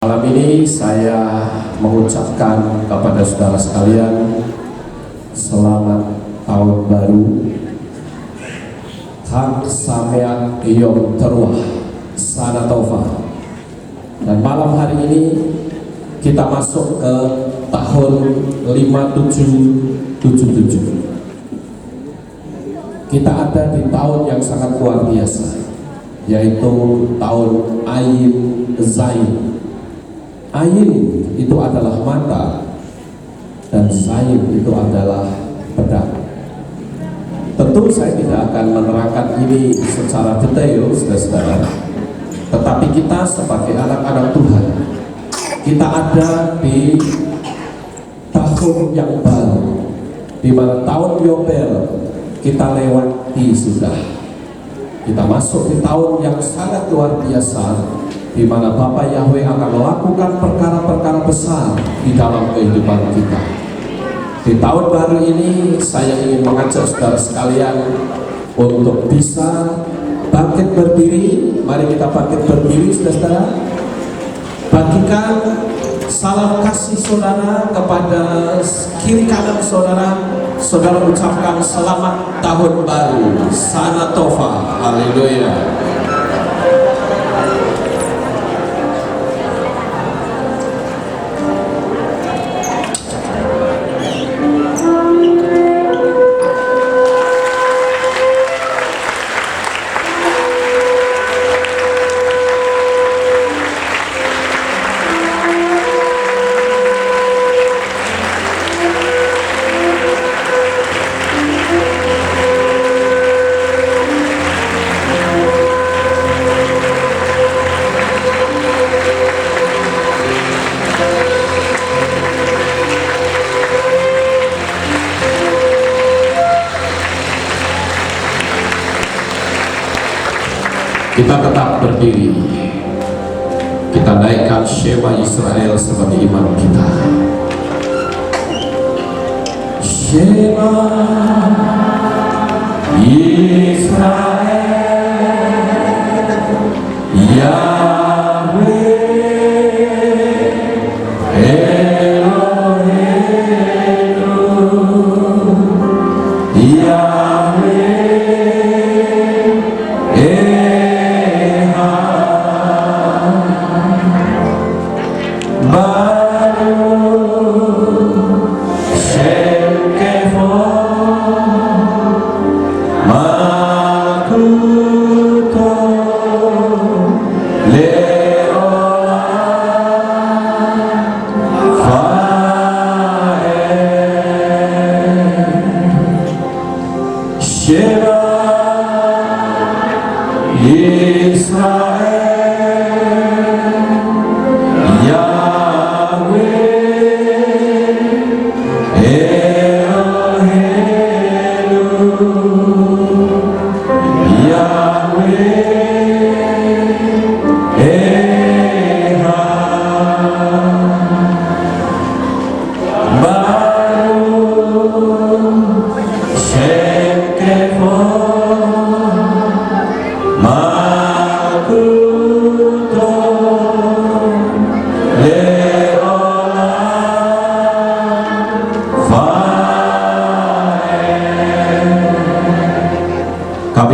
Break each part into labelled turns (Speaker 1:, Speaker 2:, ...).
Speaker 1: Malam ini saya mengucapkan kepada saudara sekalian selamat tahun baru Hak Sameak Yom Teruah Sana Taufa. Dan malam hari ini kita masuk ke tahun 5777. Kita ada di tahun yang sangat luar biasa, yaitu tahun Ayin Zain. Ayin itu adalah mata dan Zain itu adalah pedang. Tentu saya tidak akan menerangkan ini secara detail, saudara-saudara. Tetapi kita sebagai anak-anak Tuhan, kita ada di tahun yang baru, di mana tahun Yobel kita lewati sudah. Kita masuk di tahun yang sangat luar biasa, di mana Bapa Yahweh akan melakukan perkara-perkara besar di dalam kehidupan kita. Di tahun baru ini saya ingin mengajak saudara sekalian untuk bisa bangkit berdiri. Mari kita bangkit berdiri, saudara-saudara. Bagikan salam kasih saudara kepada kiri kanan saudara. Saudara ucapkan selamat tahun baru Sana Taufa. Haleluya. Kita tetap berdiri. Kita naikkan Shema Israel sebagai iman kita. Shema Israel, Yahweh Eloheinu, Yahweh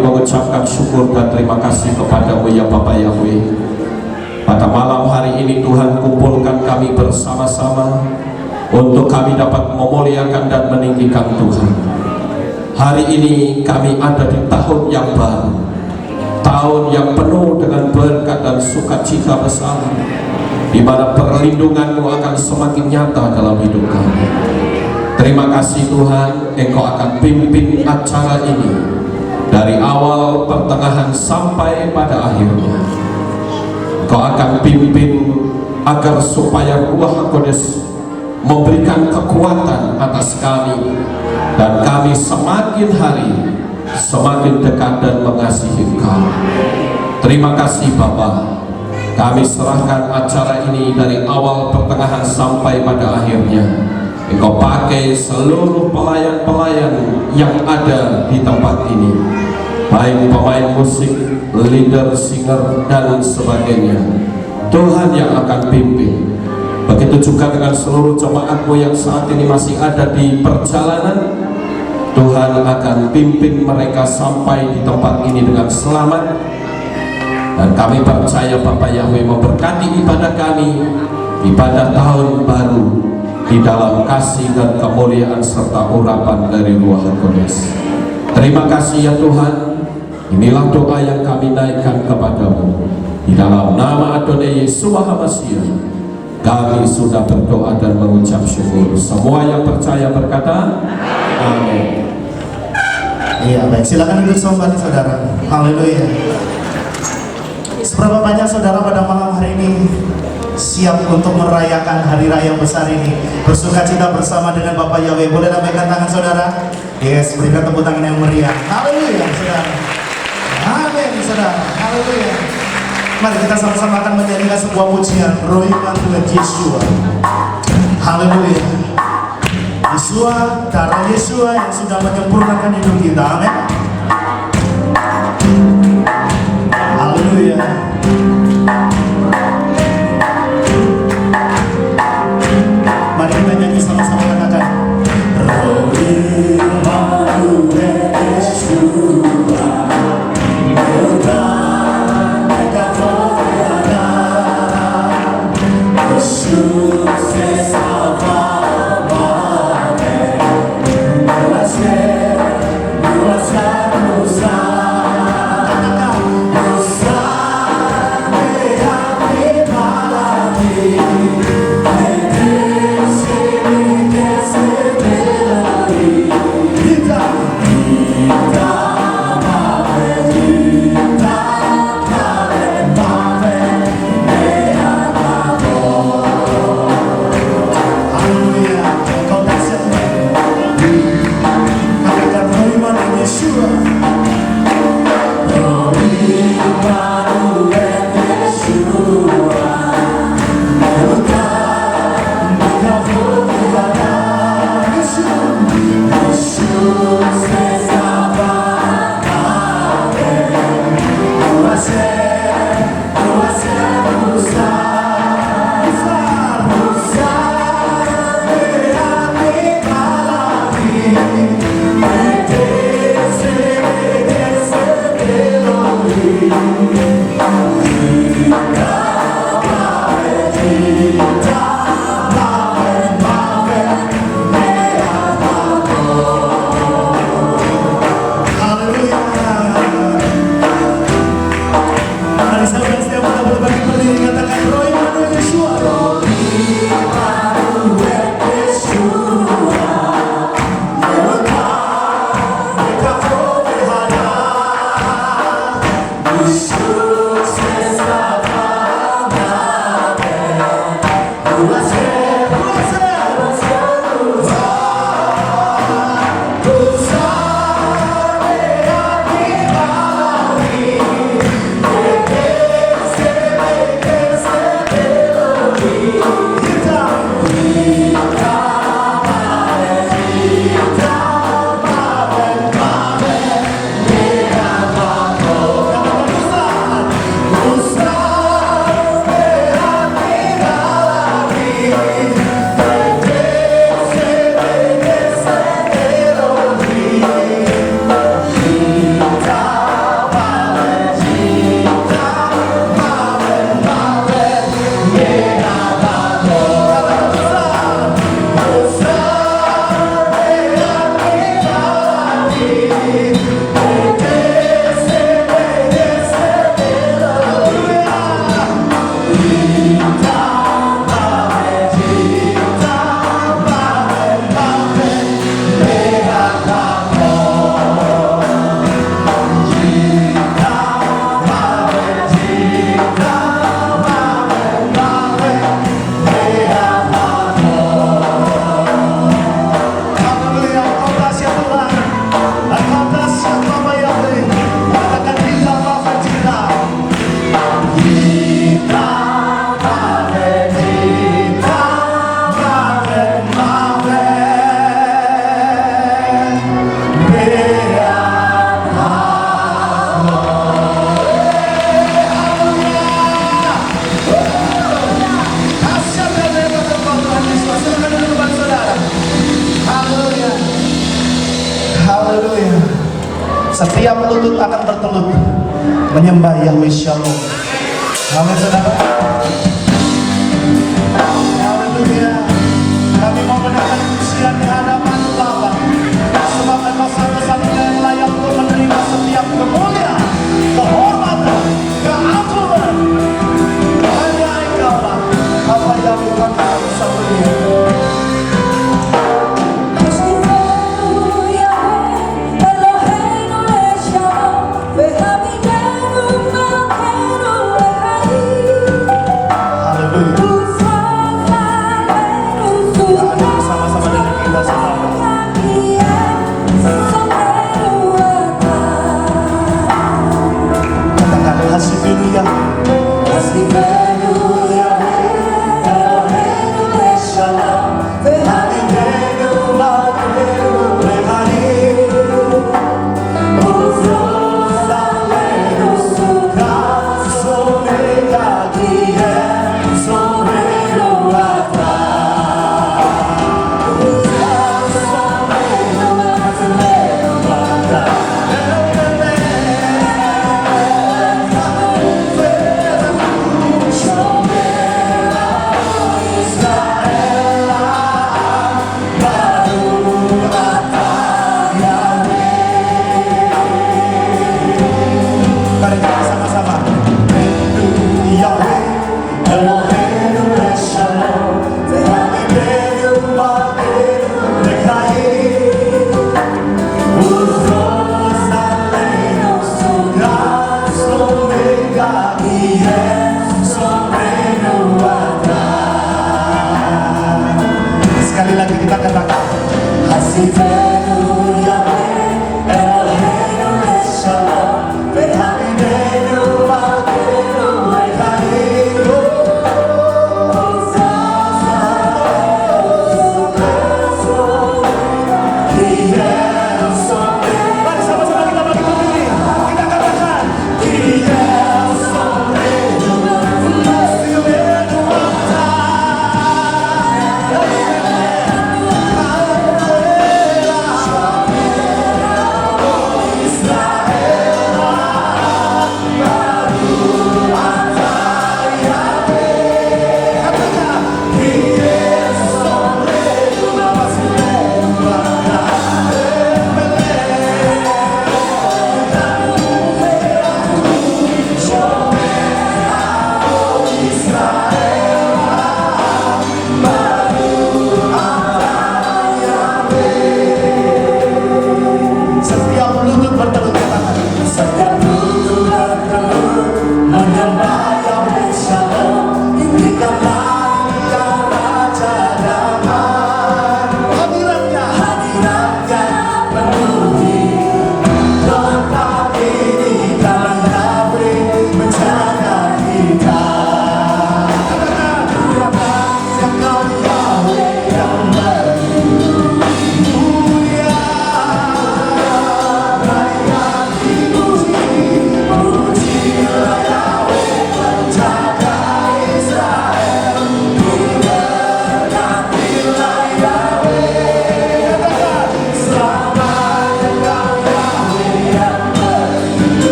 Speaker 1: mengucapkan syukur dan terima kasih kepadamu ya Bapa Yahweh. Pada malam hari ini Tuhan kumpulkan kami bersama-sama untuk kami dapat memuliakan dan meninggikan Tuhan. Hari ini kami ada di tahun yang baru, tahun yang penuh dengan berkat dan sukacita besar, di mana perlindungan-Mu akan semakin nyata dalam hidup kami. Terima kasih Tuhan, Engkau akan pimpin acara ini dari awal, pertengahan, sampai pada akhirnya. Kau akan pimpin agar supaya Ruach Kudus memberikan kekuatan atas kami, dan kami semakin hari semakin dekat dan mengasihi Engkau. Terima kasih Bapa. Kami serahkan acara ini dari awal, pertengahan, sampai pada akhirnya. Engkau pakai seluruh pelayan-pelayan yang ada di tempat ini, baik pemain musik, leader, singer, dan sebagainya. Tuhan yang akan pimpin. Begitu juga dengan seluruh jemaatmu yang saat ini masih ada di perjalanan. Tuhan akan pimpin mereka sampai di tempat ini dengan selamat. Dan kami percaya Bapa Yahweh memberkati ibadah kami, ibadah tahun baru, di dalam kasih dan kemuliaan serta urapan dari Ruh Kudus. Terima kasih ya Tuhan. Inilah doa yang kami naikkan kepadamu. Di dalam nama Adonai Yesus HaMashiach kami sudah berdoa dan mengucap syukur. Semua yang percaya berkata amin.
Speaker 2: Iya, baik, silakan duduk kembali saudara. Haleluya. Seberapa banyak saudara pada malam hari ini siap untuk merayakan hari raya yang besar ini, bersuka cita bersama dengan Bapak Yahweh? Boleh lambaikan tangan saudara? Yes, berikan tepuk tangan yang meriah. Haleluya saudara. Amin saudara. Haleluya. Mari kita sama-sama akan menyanyikan sebuah pujian Roh Iman Tuhan Yesua. Haleluya. Yesua, darah Yesua yang sudah menyempurnakan hidup kita. Amin. Haleluya. Mari kita nyanyi sama-sama, katakan Roh Iman Tuhan Yesua. Setiap lutut akan bertelut menyembah Yahweh Shalom. Amin saudara. Haleluya. Kami mau menaikkan pujian di hadapan Bapa. Sebab Engkau satu-satunya yang layak untuk menerima setiap kemuliaan, kehormatan, keagungan. Hanya Engkau-lah Bapa Yahweh Bapa satu-satunya.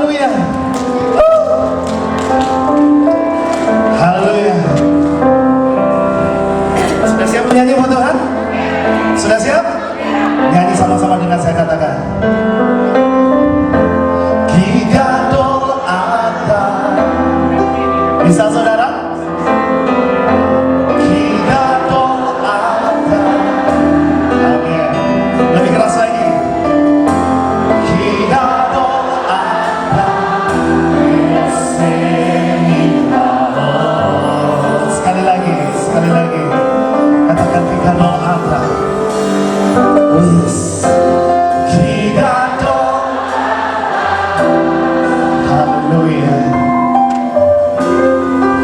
Speaker 2: Haleluya. Haleluya. Sudah siap menyanyi buat Tuhan? Sudah siap? Nyanyi sama-sama dengan saya katakan. Gigadol Ata. Bisa saudara? Gigadol Ata. Amin. Lebih keras lagi. Gigadol Ata. Sekali lagi, sekali lagi. Katakan Gigadol Ata. Gigadol. Haleluya.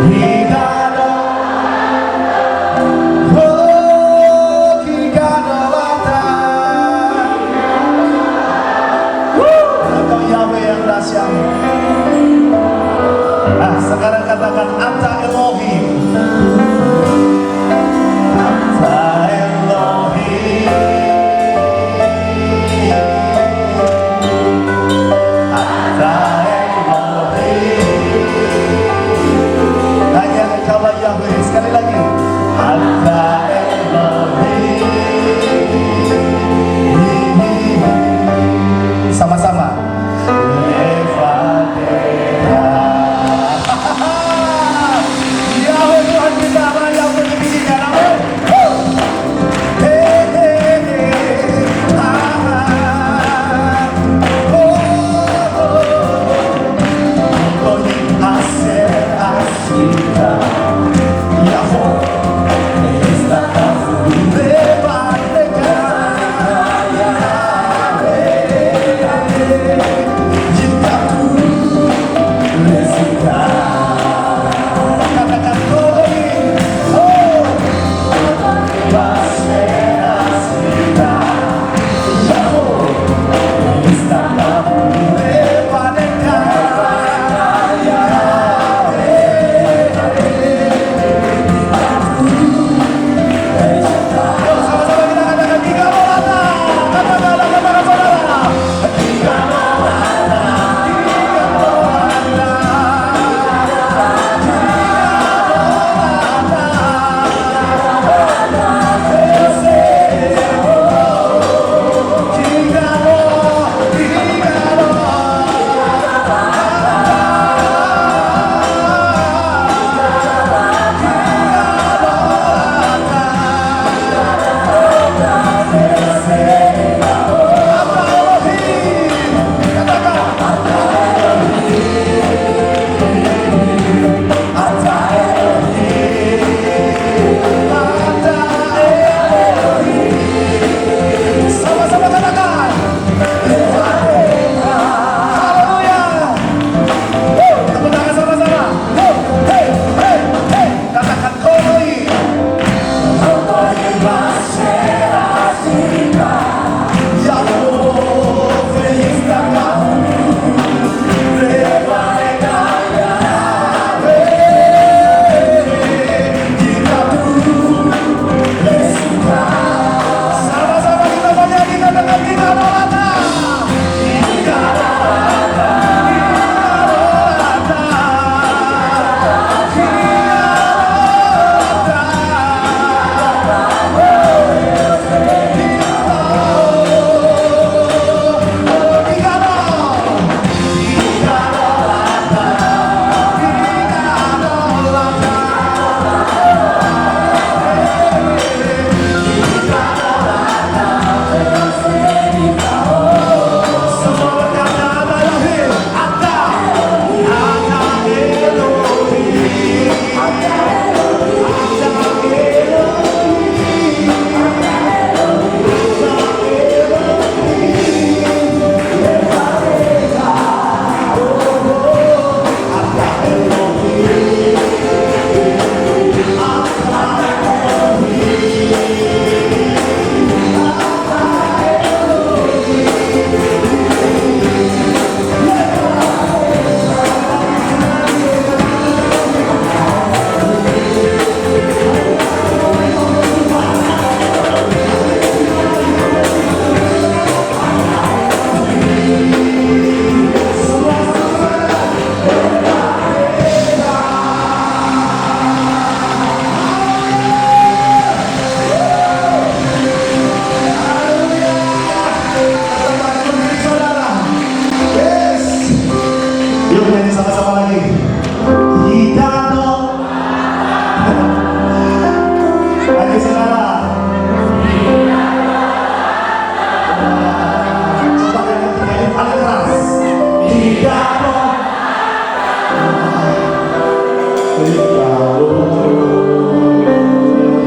Speaker 2: Gigadol. Oh, Gigadol Ata. Engkau Yahweh yang dahsyat. Nah, sekarang katakan Anta Elohim. Anta Elohim. Anta Elohim. Hanya Engkaulah Yahweh. Sekali lagi. Anta Elohim. Sama-sama. Levantera.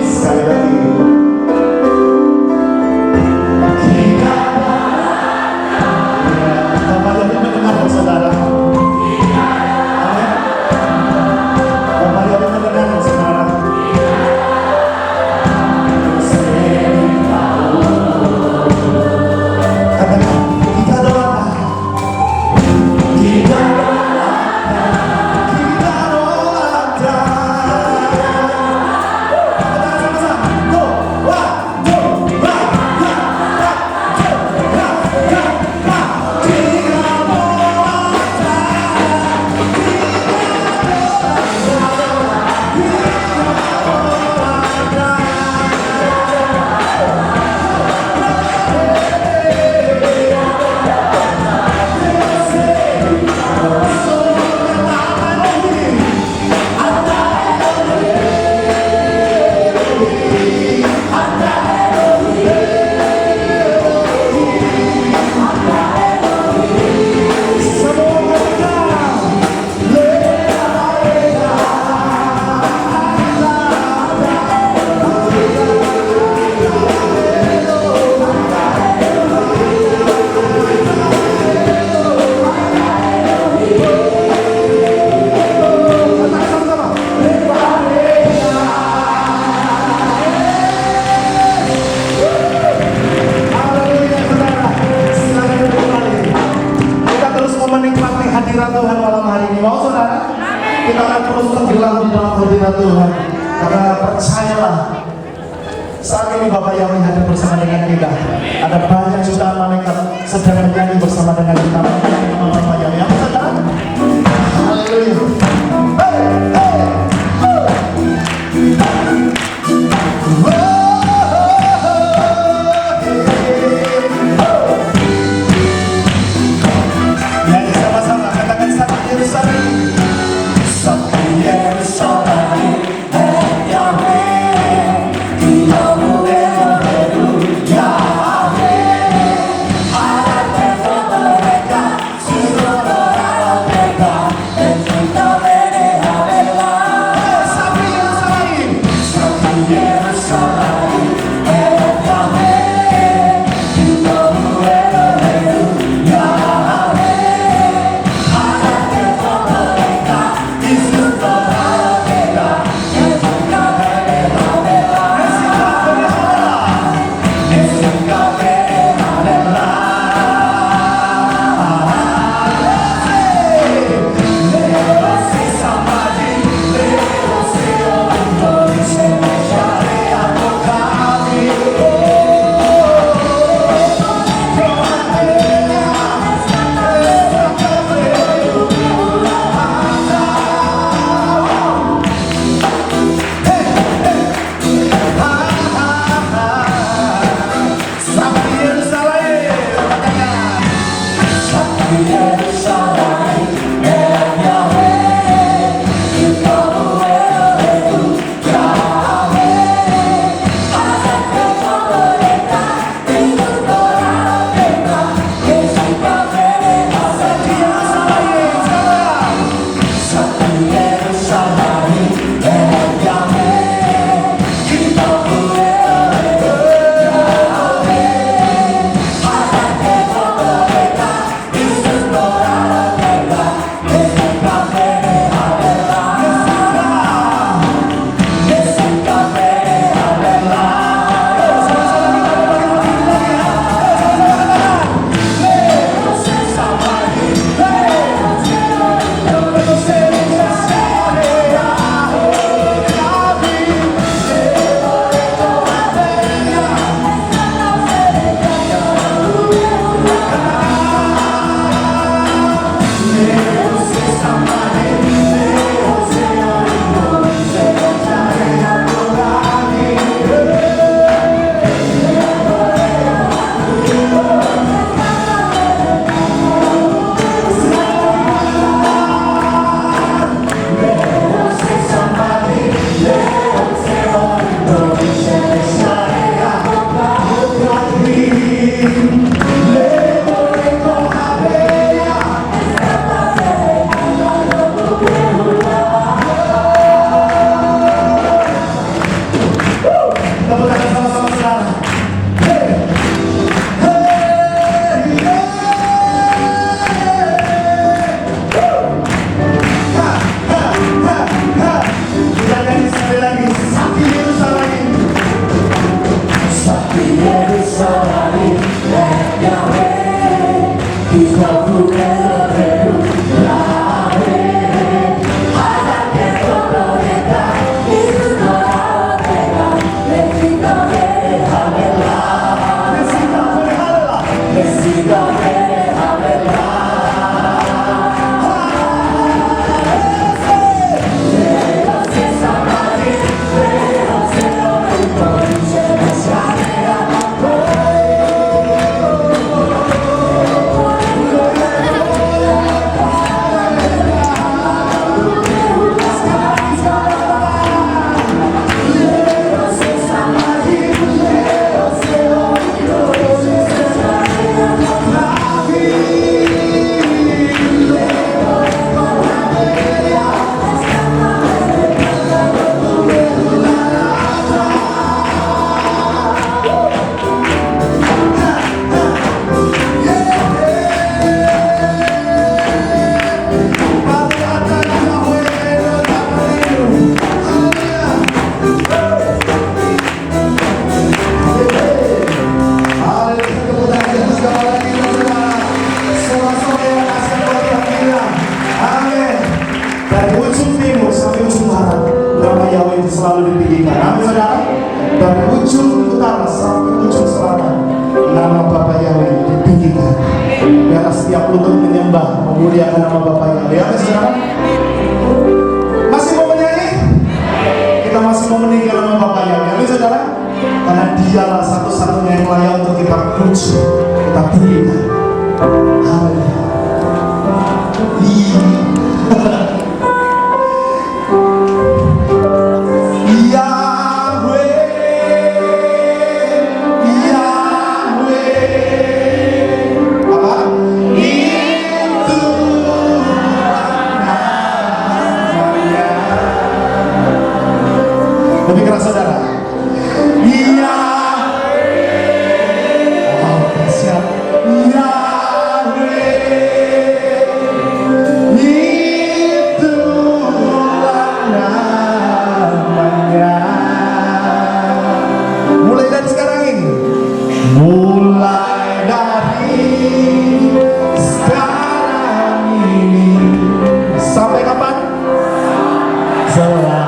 Speaker 2: Sekali lagi. Bapak Yomi mendengar saudara. Amin. Bapak Yomi mendengar saudara. Katakan, kita doakan. Kita doakan. Kita doakan. Katakan sama-sama. Doa, doa, Haleluya, saudara. Silakan duduk kembali. Kita terus mau menikmati hadirat Tuhan malam hari ini. Mau saudara? Kita akan terus tenggelam di dalam hadirat Tuhan. Karena percayalah, saat ini Bapak yang hadir bersama dengan kita. Ada banyak jutaan malaikat sedang menyanyi bersama dengan kita. Bapak yang saudara. Haleluya. Hey, hey. Nyanyi sama-sama, katakan satu Yerusalem. Satu Yerusalem, Yahweh, Yahweh, Yahweh, untuk menyembah, memuliakan nama Bapa Yahweh. Ya, saudara? Masih mau menyanyi? Kita masih mau meninggikan nama Bapa Yahweh. Ya, saudara? Karena dialah satu-satunya yang layak untuk kita puji, kita pujikan. Haleluya. Lebih keras saudara. Siap. Itulah namanya. Mulai dari sekarang ini. Mulai dari sekarang ini. Sampai kapan? Selama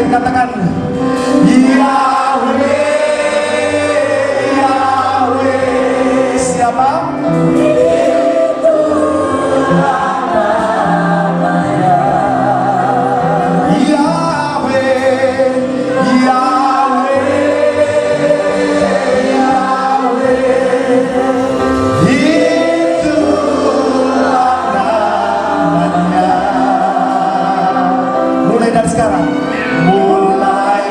Speaker 2: katakan Yahweh, Yahweh. Siapa? Mulai dari sekarang, mulai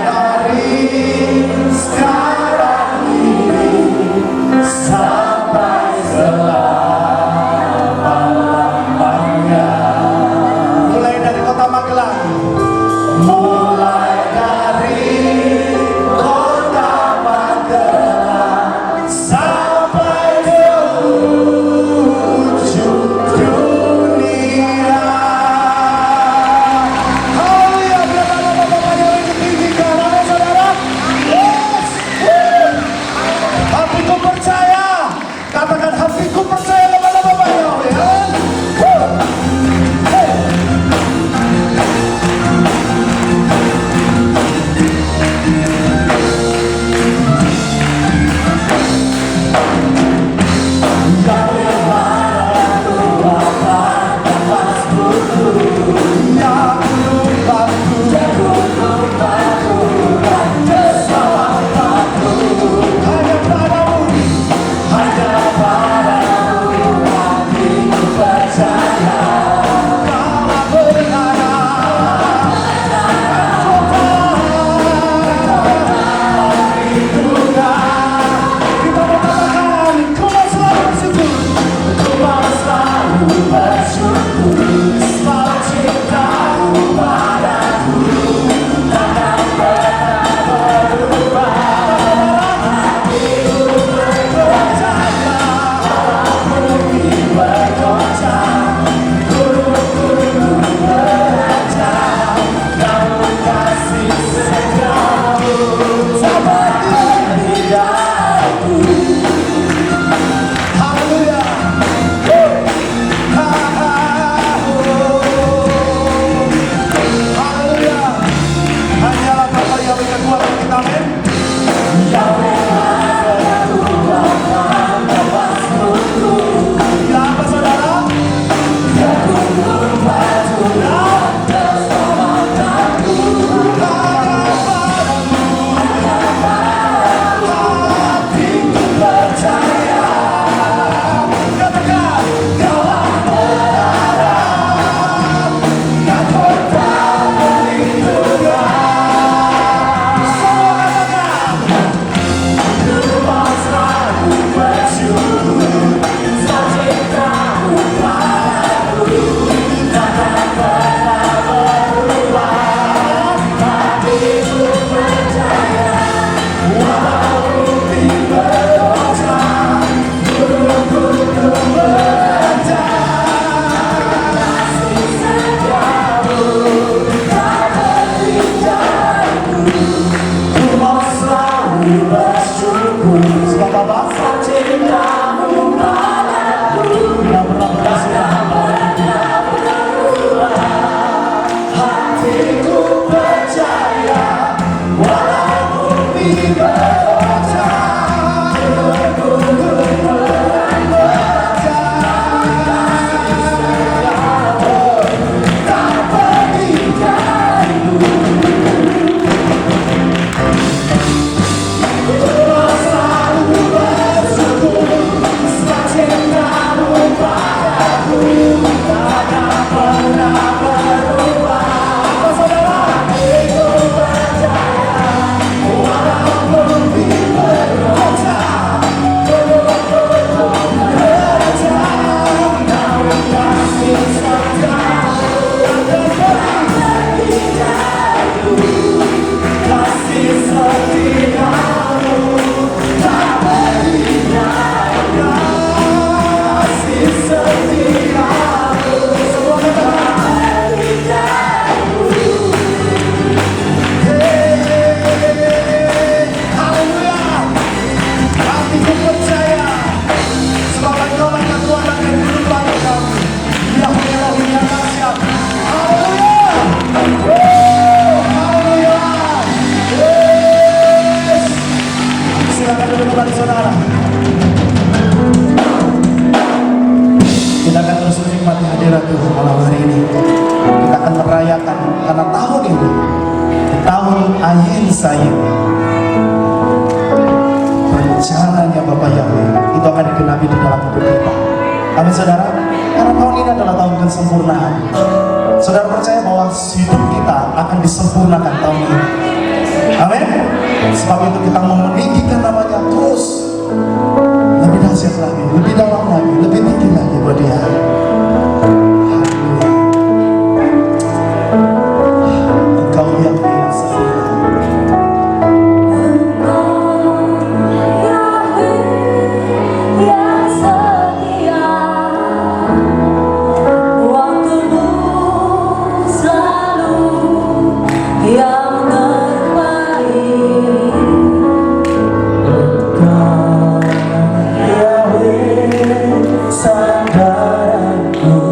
Speaker 2: karena tahun ini, di tahun Ayin Zain, rencananya Bapak Yahweh itu akan digenapi di dalam hidup kita. Amin saudara, karena tahun ini adalah tahun kesempurnaan. Saudara percaya bahwa hidup kita akan disempurnakan tahun ini. Amin. Sebab itu kita mau meninggikan namanya terus, lebih dahsyat lagi, lebih dalam lagi, lebih tinggi lagi buat dia. Haleluya. Engkau yang sempurna.
Speaker 3: Sandaranku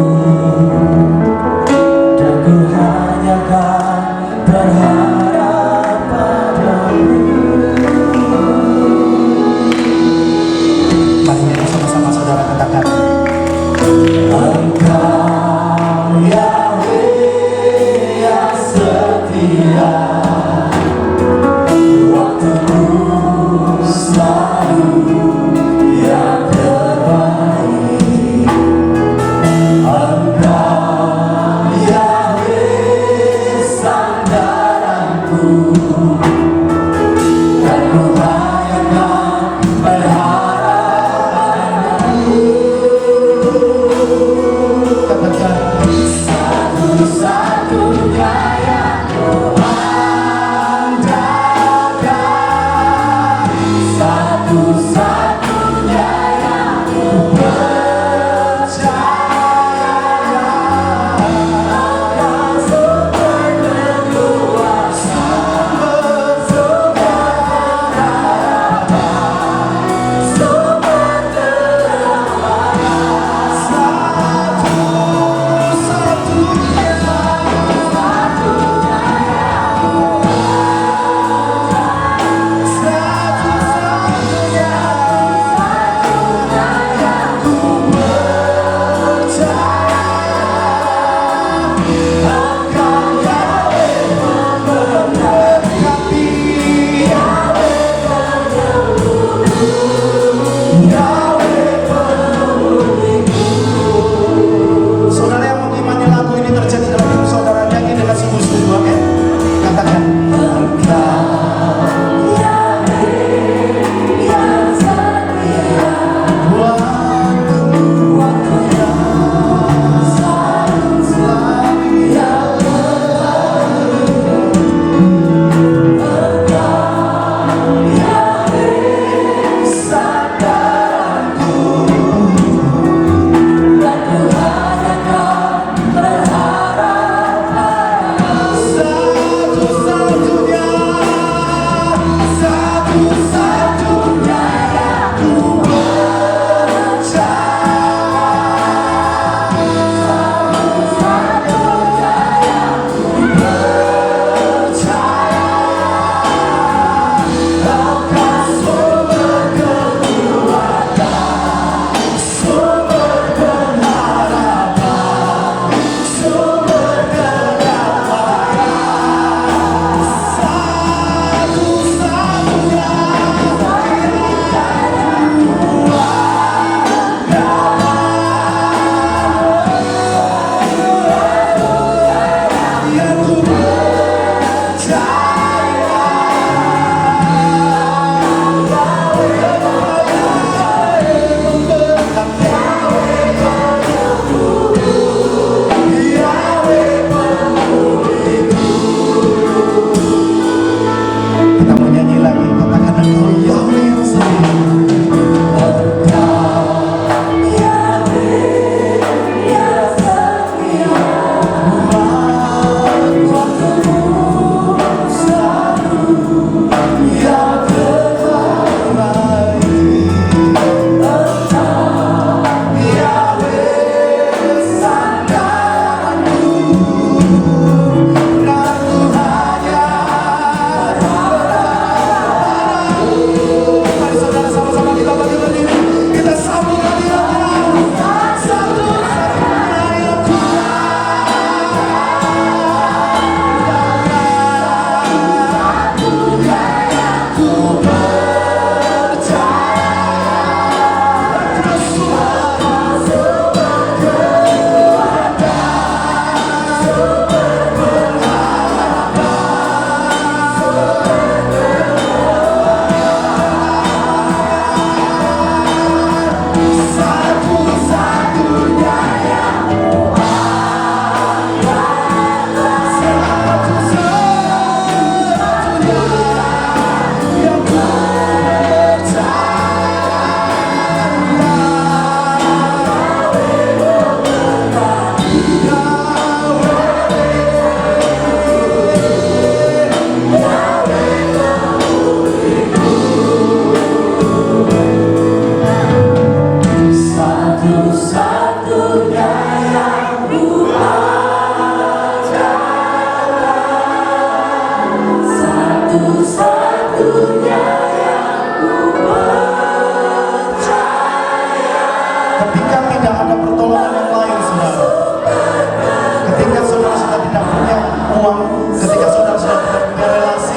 Speaker 2: muak ketika saudara sudah punya relasi.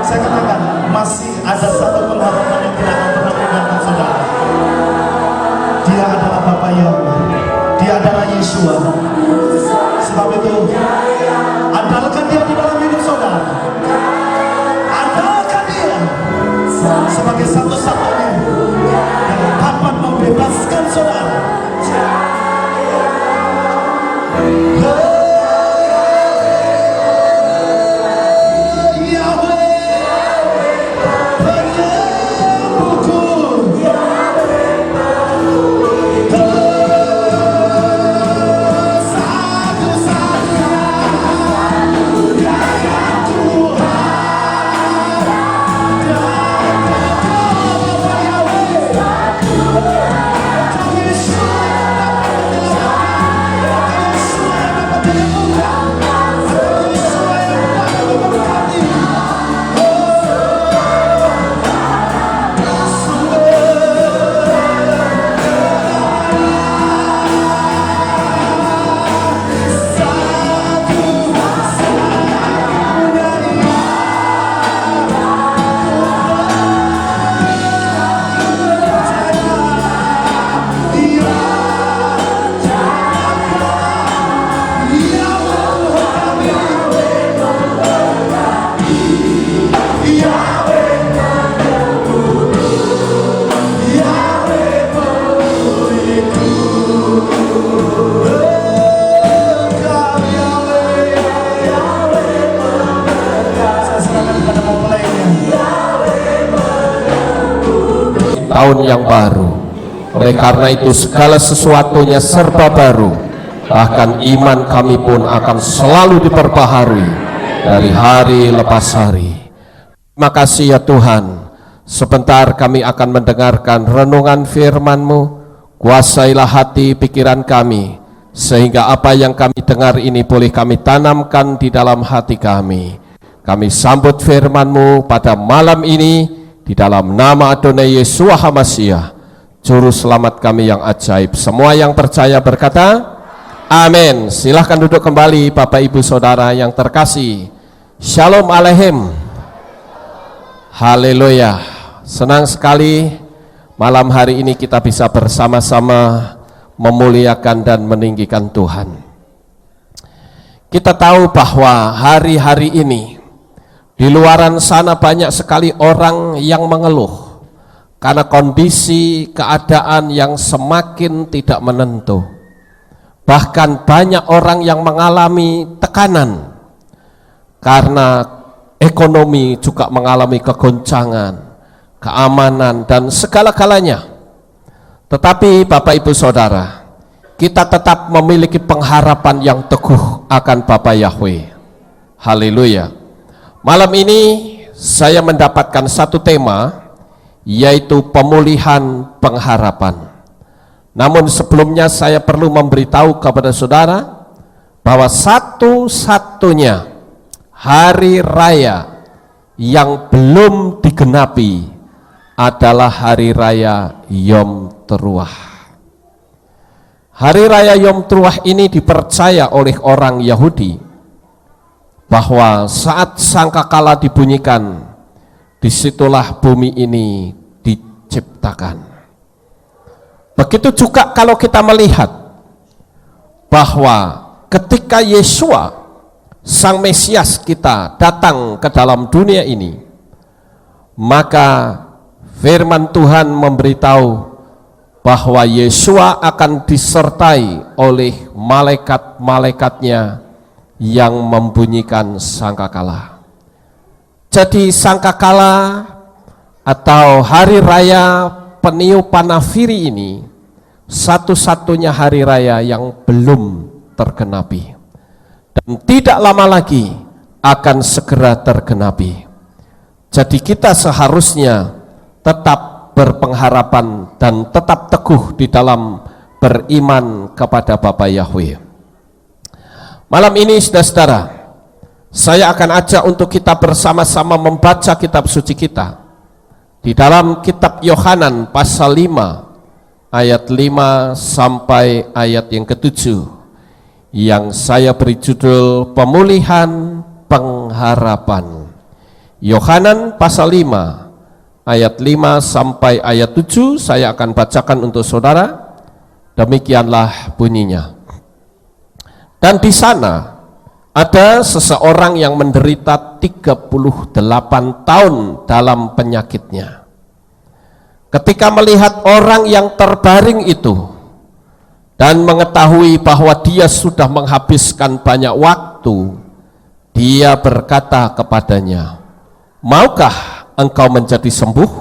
Speaker 2: Saya katakan masih ada satu pengharapan yang tidak akan pernah meninggalkan saudara. Dia adalah Bapa Yahweh, Dia adalah Yeshua. Sebab itu andalkan Dia di dalam hidup saudara. Andalkan Dia sebagai satu-satunya yang dapat membebaskan saudara.
Speaker 1: Tahun yang baru. Oleh karena itu segala sesuatunya serba baru, bahkan iman kami pun akan selalu diperbaharui dari hari lepas hari. Terima kasih ya Tuhan. Sebentar kami akan mendengarkan renungan firman-Mu. Kuasailah hati pikiran kami, sehingga apa yang kami dengar ini boleh kami tanamkan di dalam hati kami. Kami sambut firman-Mu pada malam ini di dalam nama Adonai Yeshua HaMashiach, Juru Selamat kami yang ajaib. Semua yang percaya berkata, amin. Silahkan duduk kembali Bapak Ibu Saudara yang terkasih. Shalom Aleichem. Haleluya. Senang sekali malam hari ini kita bisa bersama-sama memuliakan dan meninggikan Tuhan. Kita tahu bahwa hari-hari ini di luaran sana banyak sekali orang yang mengeluh karena kondisi keadaan yang semakin tidak menentu. Bahkan banyak orang yang mengalami tekanan karena ekonomi juga mengalami kegoncangan, keamanan dan segala-galanya. Tetapi Bapak Ibu Saudara, kita tetap memiliki pengharapan yang teguh akan Bapa Yahweh. Haleluya. Malam ini saya mendapatkan satu tema, yaitu pemulihan pengharapan. Namun sebelumnya saya perlu memberitahu kepada saudara bahwa satu-satunya hari raya yang belum digenapi adalah hari raya Yom Teruah. Hari raya Yom Teruah ini dipercaya oleh orang Yahudi bahwa saat sangkakala dibunyikan, disitulah bumi ini diciptakan. Begitu juga kalau kita melihat bahwa ketika Yeshua Sang Mesias kita datang ke dalam dunia ini, maka firman Tuhan memberitahu bahwa Yeshua akan disertai oleh malaikat-malaikatnya yang membunyikan sangkakala. Jadi sangkakala atau hari raya peniupan nafiri ini satu-satunya hari raya yang belum tergenapi, dan tidak lama lagi akan segera tergenapi. Jadi kita seharusnya tetap berpengharapan dan tetap teguh di dalam beriman kepada Bapa Yahweh. Malam ini saudara-saudara, saya akan ajak untuk kita bersama-sama membaca kitab suci kita di dalam kitab Yohanan pasal 5 ayat 5 sampai ayat yang ke-7, yang saya beri judul Pemulihan Pengharapan. Yohanan pasal 5 ayat 5 sampai ayat 7 saya akan bacakan untuk saudara. Demikianlah bunyinya. Dan di sana ada seseorang yang menderita 38 tahun dalam penyakitnya. Ketika melihat orang yang terbaring itu dan mengetahui bahwa dia sudah menghabiskan banyak waktu, dia berkata kepadanya, "Maukah engkau menjadi sembuh?"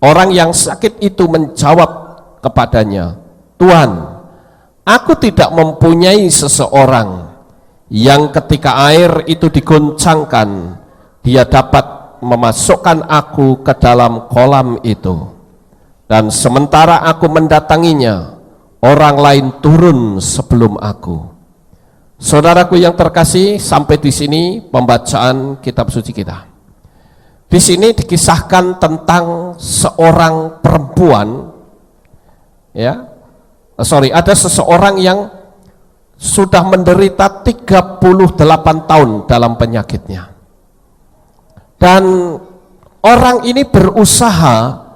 Speaker 1: Orang yang sakit itu menjawab kepadanya, "Tuhan, aku tidak mempunyai seseorang yang ketika air itu digoncangkan, dia dapat memasukkan aku ke dalam kolam itu. Dan sementara aku mendatanginya, orang lain turun sebelum aku." Saudaraku yang terkasih, sampai di sini pembacaan kitab suci kita. Di sini dikisahkan tentang seorang perempuan, ada seseorang yang sudah menderita 38 tahun dalam penyakitnya. Dan orang ini berusaha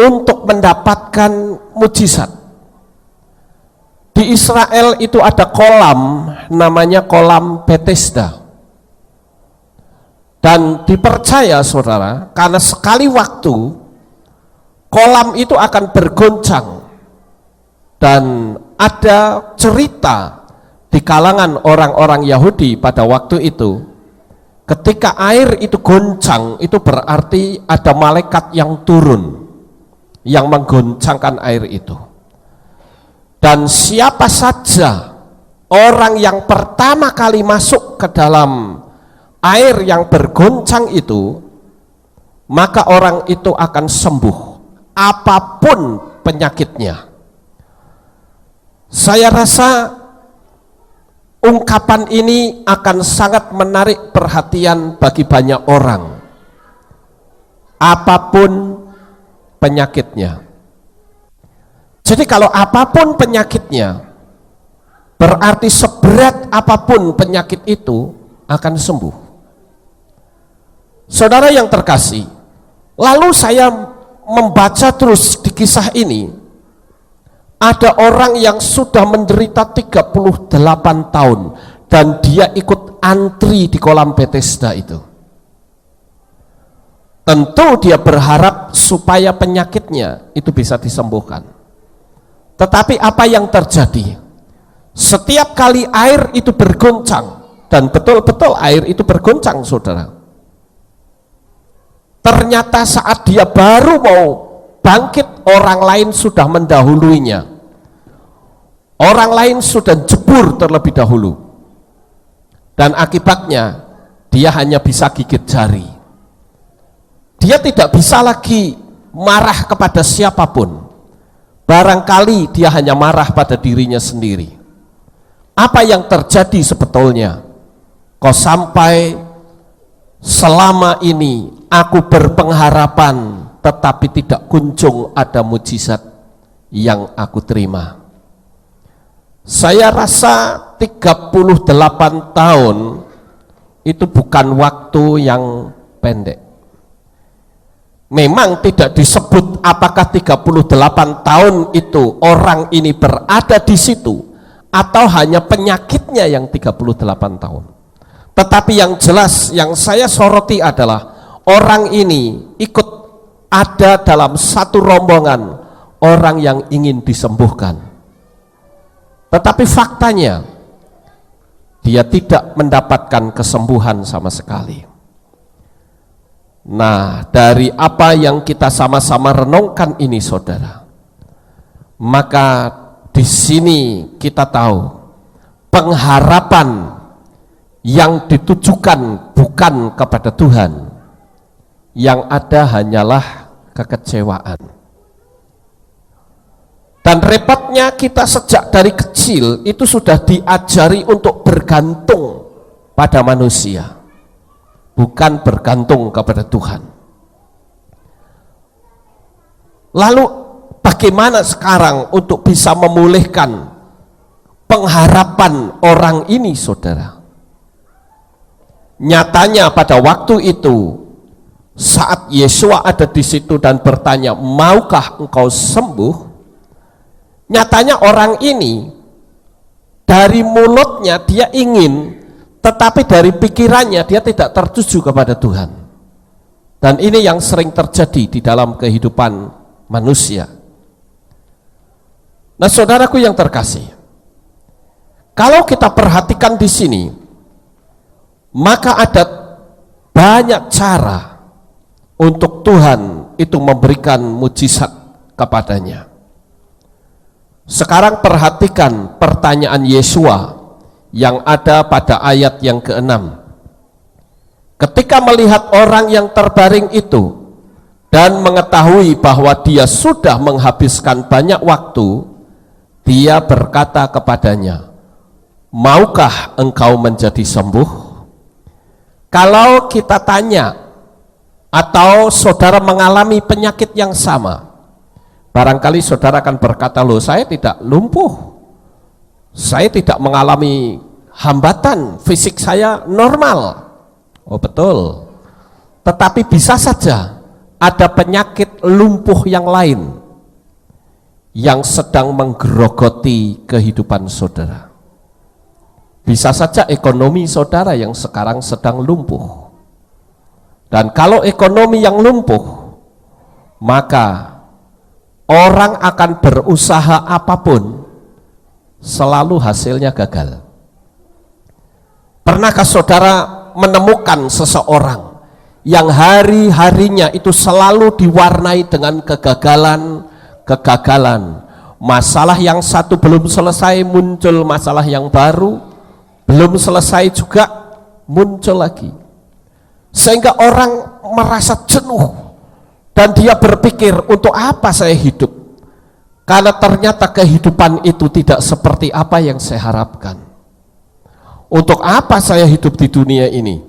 Speaker 1: untuk mendapatkan mujizat. Di Israel itu ada kolam, namanya kolam Bethesda. Dan dipercaya saudara, karena sekali waktu kolam itu akan bergoncang. Dan ada cerita di kalangan orang-orang Yahudi pada waktu itu, ketika air itu goncang, itu berarti ada malaikat yang turun, yang menggoncangkan air itu. Dan siapa saja orang yang pertama kali masuk ke dalam air yang bergoncang itu, maka orang itu akan sembuh, apapun penyakitnya. Saya rasa ungkapan ini akan sangat menarik perhatian bagi banyak orang. Apapun penyakitnya. Jadi kalau apapun penyakitnya, berarti seberat apapun penyakit itu akan sembuh. Saudara yang terkasih, lalu saya membaca terus di kisah ini. Ada orang yang sudah menderita 38 tahun dan dia ikut antri di kolam Bethesda itu. Tentu dia berharap supaya penyakitnya itu bisa disembuhkan. Tetapi apa yang terjadi? Setiap kali air itu bergoncang, dan betul-betul air itu bergoncang saudara, ternyata saat dia baru mau bangkit, orang lain sudah mendahuluinya. Orang lain sudah jebur terlebih dahulu. Dan akibatnya dia hanya bisa gigit jari. Dia tidak bisa lagi marah kepada siapapun. Barangkali dia hanya marah pada dirinya sendiri. Apa yang terjadi sebetulnya? Kok sampai selama ini aku berpengharapan, tetapi tidak kunjung ada mujizat yang aku terima. Saya rasa 38 tahun itu bukan waktu yang pendek. Memang tidak disebut apakah 38 tahun itu orang ini berada di situ atau hanya penyakitnya yang 38 tahun. Tetapi yang jelas yang saya soroti adalah orang ini ikut ada dalam satu rombongan orang yang ingin disembuhkan. Tetapi faktanya dia tidak mendapatkan kesembuhan sama sekali. Nah, dari apa yang kita sama-sama renungkan ini saudara, maka di sini kita tahu pengharapan yang ditujukan bukan kepada Tuhan, yang ada hanyalah kekecewaan. Dan repotnya kita sejak dari kecil itu sudah diajari untuk bergantung pada manusia, bukan bergantung kepada Tuhan. Lalu bagaimana sekarang untuk bisa memulihkan
Speaker 3: pengharapan orang ini, saudara. Nyatanya pada waktu itu, saat Yesua ada di situ dan bertanya, maukah engkau sembuh? Nyatanya orang ini, dari mulutnya dia ingin, tetapi dari pikirannya dia tidak tertuju kepada Tuhan. Dan ini yang sering terjadi di dalam kehidupan manusia. Nah, saudaraku yang terkasih, kalau kita perhatikan di sini, maka ada banyak cara untuk Tuhan itu memberikan mujizat kepadanya. Sekarang perhatikan pertanyaan Yesua yang ada pada ayat yang ke-6. Ketika melihat orang yang terbaring itu dan mengetahui bahwa dia sudah menghabiskan banyak waktu, dia berkata kepadanya, maukah engkau menjadi sembuh? Kalau kita tanya, atau saudara mengalami penyakit yang sama, barangkali saudara akan berkata, loh, saya tidak lumpuh, saya tidak mengalami hambatan, fisik saya normal. Oh betul, tetapi bisa saja ada penyakit lumpuh yang lain yang sedang menggerogoti kehidupan saudara. Bisa saja ekonomi saudara yang sekarang sedang lumpuh. Dan kalau ekonomi yang lumpuh, maka orang akan berusaha apapun, selalu hasilnya gagal. Pernahkah saudara menemukan seseorang yang hari-harinya itu selalu diwarnai dengan kegagalan, masalah yang satu belum selesai, muncul masalah yang baru, belum selesai juga muncul lagi, sehingga orang merasa jenuh dan dia berpikir, untuk apa saya hidup, karena ternyata kehidupan itu tidak seperti apa yang saya harapkan. Untuk apa saya hidup di dunia ini?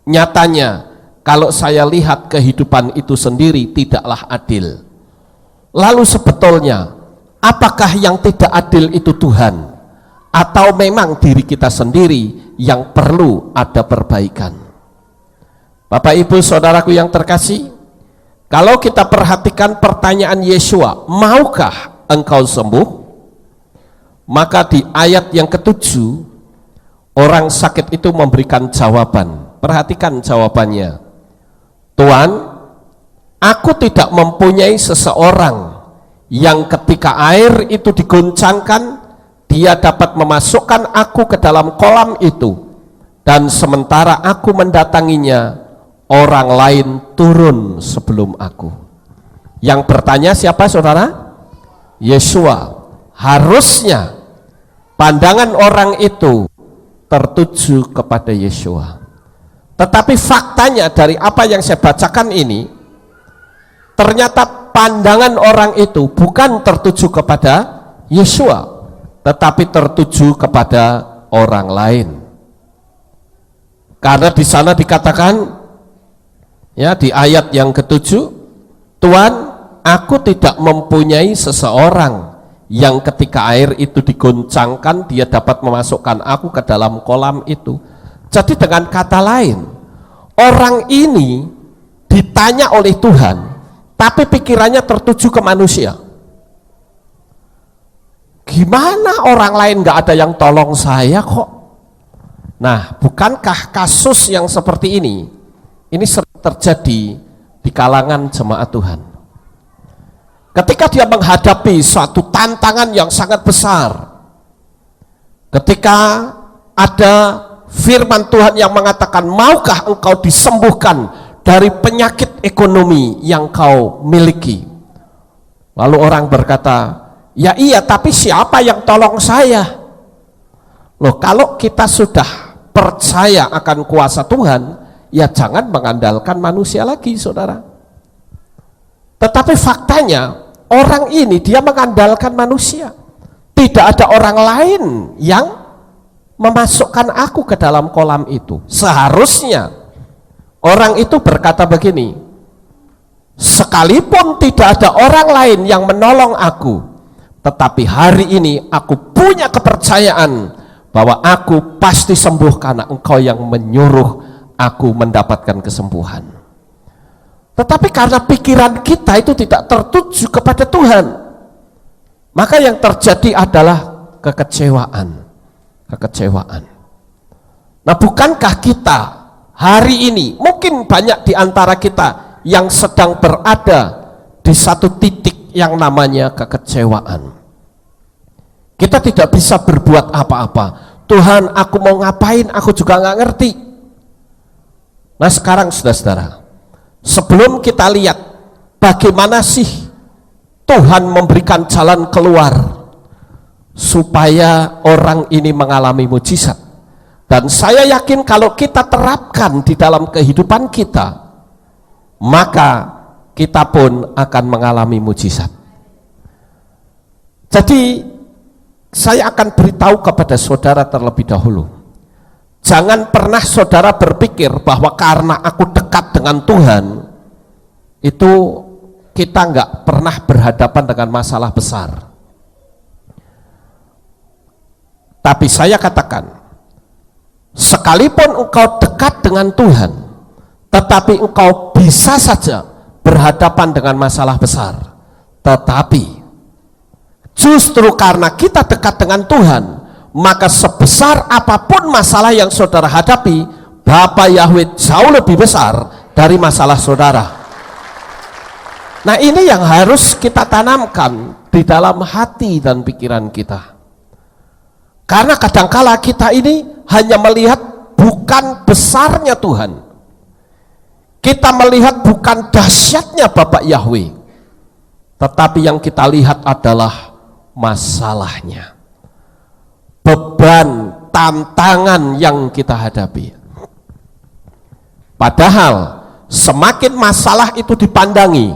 Speaker 3: Nyatanya kalau saya lihat kehidupan itu sendiri tidaklah adil. Lalu sebetulnya apakah yang tidak adil itu Tuhan, atau memang diri kita sendiri yang perlu ada perbaikan? Bapak Ibu saudaraku yang terkasih, kalau kita perhatikan pertanyaan Yesua, maukah engkau sembuh? Maka di ayat yang ke-7, orang sakit itu memberikan jawaban. Perhatikan jawabannya, Tuhan, aku tidak mempunyai seseorang yang ketika air itu digoncangkan, dia dapat memasukkan aku ke dalam kolam itu, dan sementara aku mendatanginya, orang lain turun sebelum aku. Yang bertanya siapa saudara? Yesua. Harusnya pandangan orang itu tertuju kepada Yesua. Tetapi faktanya dari apa yang saya bacakan ini, ternyata pandangan orang itu bukan tertuju kepada Yesua, tetapi tertuju kepada orang lain. Karena di sana dikatakan, ya, di ayat yang ke-7, Tuhan, aku tidak mempunyai seseorang yang ketika air itu digoncangkan dia dapat memasukkan aku ke dalam kolam itu. Jadi dengan kata lain, orang ini ditanya oleh Tuhan, tapi pikirannya tertuju ke manusia. Gimana orang lain gak ada yang tolong saya kok? Nah, bukankah kasus yang seperti ini sering terjadi di kalangan jemaat Tuhan? Ketika dia menghadapi suatu tantangan yang sangat besar, ketika ada firman Tuhan yang mengatakan, maukah engkau disembuhkan dari penyakit ekonomi yang kau miliki? Lalu orang berkata, ya iya, tapi siapa yang tolong saya? Loh, kalau kita sudah percaya akan kuasa Tuhan, ya jangan mengandalkan manusia lagi, saudara. Tetapi faktanya orang ini dia mengandalkan manusia. Tidak ada orang lain yang memasukkan aku ke dalam kolam itu. Seharusnya orang itu berkata begini, sekalipun tidak ada orang lain yang menolong aku, tetapi hari ini aku punya kepercayaan bahwa aku pasti sembuh karena Engkau yang menyuruh aku mendapatkan kesembuhan. Tetapi karena pikiran kita itu tidak tertuju kepada Tuhan, maka yang terjadi adalah kekecewaan. Nah, bukankah kita hari ini, mungkin banyak di antara kita yang sedang berada di satu titik yang namanya kekecewaan. Kita tidak bisa berbuat apa-apa. Tuhan, aku mau ngapain? Aku juga nggak ngerti. Nah, sekarang saudara-saudara, sebelum kita lihat bagaimana sih Tuhan memberikan jalan keluar supaya orang ini mengalami mujizat, dan saya yakin kalau kita terapkan di dalam kehidupan kita, maka kita pun akan mengalami mujizat. Jadi saya akan beritahu kepada saudara terlebih dahulu, jangan pernah saudara berpikir bahwa karena aku dekat dengan Tuhan itu kita nggak pernah berhadapan dengan masalah besar. Tapi saya katakan, sekalipun engkau dekat dengan Tuhan, tetapi engkau bisa saja berhadapan dengan masalah besar. Tetapi justru karena kita dekat dengan Tuhan, maka sebesar apapun masalah yang saudara hadapi, Bapa Yahweh jauh lebih besar dari masalah saudara. Nah, ini yang harus kita tanamkan di dalam hati dan pikiran kita. Karena kadangkala kita ini hanya melihat bukan besarnya Tuhan, kita melihat bukan dahsyatnya Bapak Yahweh, tetapi yang kita lihat adalah masalahnya, beban, tantangan yang kita hadapi. Padahal semakin masalah itu dipandangi,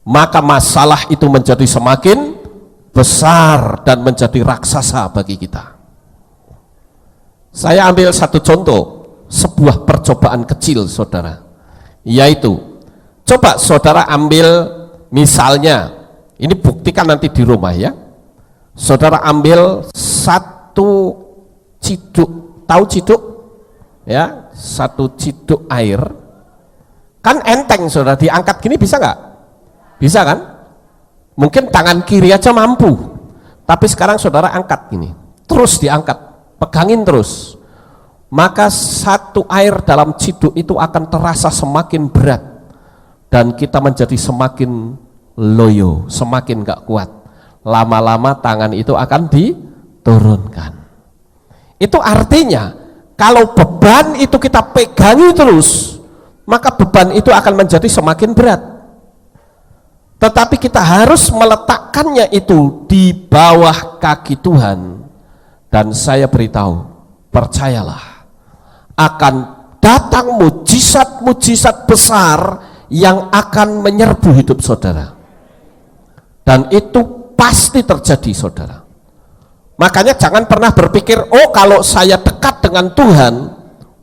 Speaker 3: maka masalah itu menjadi semakin besar dan menjadi raksasa bagi kita. Saya ambil satu contoh, sebuah percobaan kecil saudara, yaitu coba saudara ambil misalnya, ini buktikan nanti di rumah ya, saudara ambil satu ciduk, tahu ciduk ya, satu ciduk air, kan enteng saudara, diangkat gini bisa nggak? Bisa kan? Mungkin tangan kiri aja mampu, tapi sekarang saudara angkat gini, terus diangkat, pegangin terus, maka satu air dalam ciduk itu akan terasa semakin berat, dan kita menjadi semakin loyo, semakin gak kuat. Lama-lama tangan itu akan diturunkan. Itu artinya kalau beban itu kita pegangi terus, maka beban itu akan menjadi semakin berat. Tetapi kita harus meletakkannya itu di bawah kaki Tuhan. Dan saya beritahu, percayalah, akan datang mujizat-mujizat besar yang akan menyerbu hidup saudara. Dan itu pasti terjadi saudara. Makanya jangan pernah berpikir, oh kalau saya dekat dengan Tuhan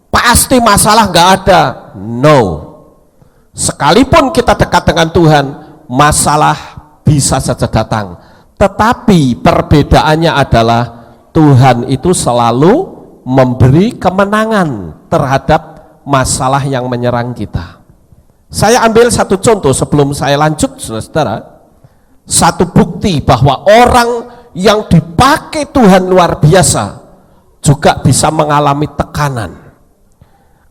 Speaker 3: pasti masalah nggak ada. No, sekalipun kita dekat dengan Tuhan, masalah bisa saja datang, tetapi perbedaannya adalah Tuhan itu selalu memberi kemenangan terhadap masalah yang menyerang kita. Saya ambil satu contoh sebelum saya lanjut saudara, satu bukti bahwa orang yang dipakai Tuhan luar biasa juga bisa mengalami tekanan.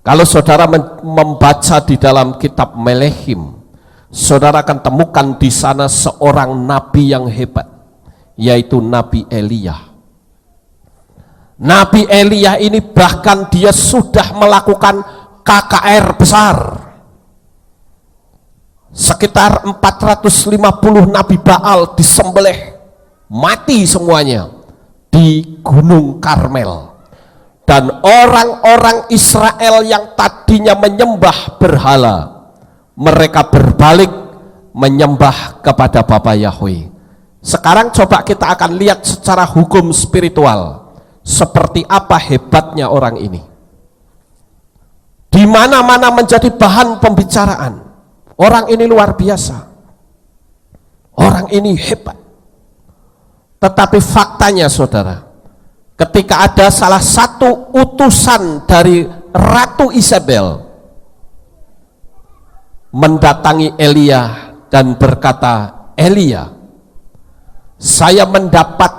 Speaker 3: Kalau saudara membaca di dalam kitab Melehim, saudara akan temukan di sana seorang nabi yang hebat, yaitu Nabi Elia. Nabi Elia ini bahkan dia sudah melakukan KKR besar. Sekitar 450 nabi Baal disembelih, mati semuanya di Gunung Karmel. Dan orang-orang Israel yang tadinya menyembah berhala, mereka berbalik menyembah kepada Bapa Yahweh. Sekarang coba kita akan lihat secara hukum spiritual seperti apa hebatnya orang ini. Di mana-mana menjadi bahan pembicaraan. Orang ini luar biasa. Orang ini hebat. Tetapi faktanya saudara, ketika ada salah satu utusan dari Ratu Isabel mendatangi Elia dan berkata, Elia, saya mendapat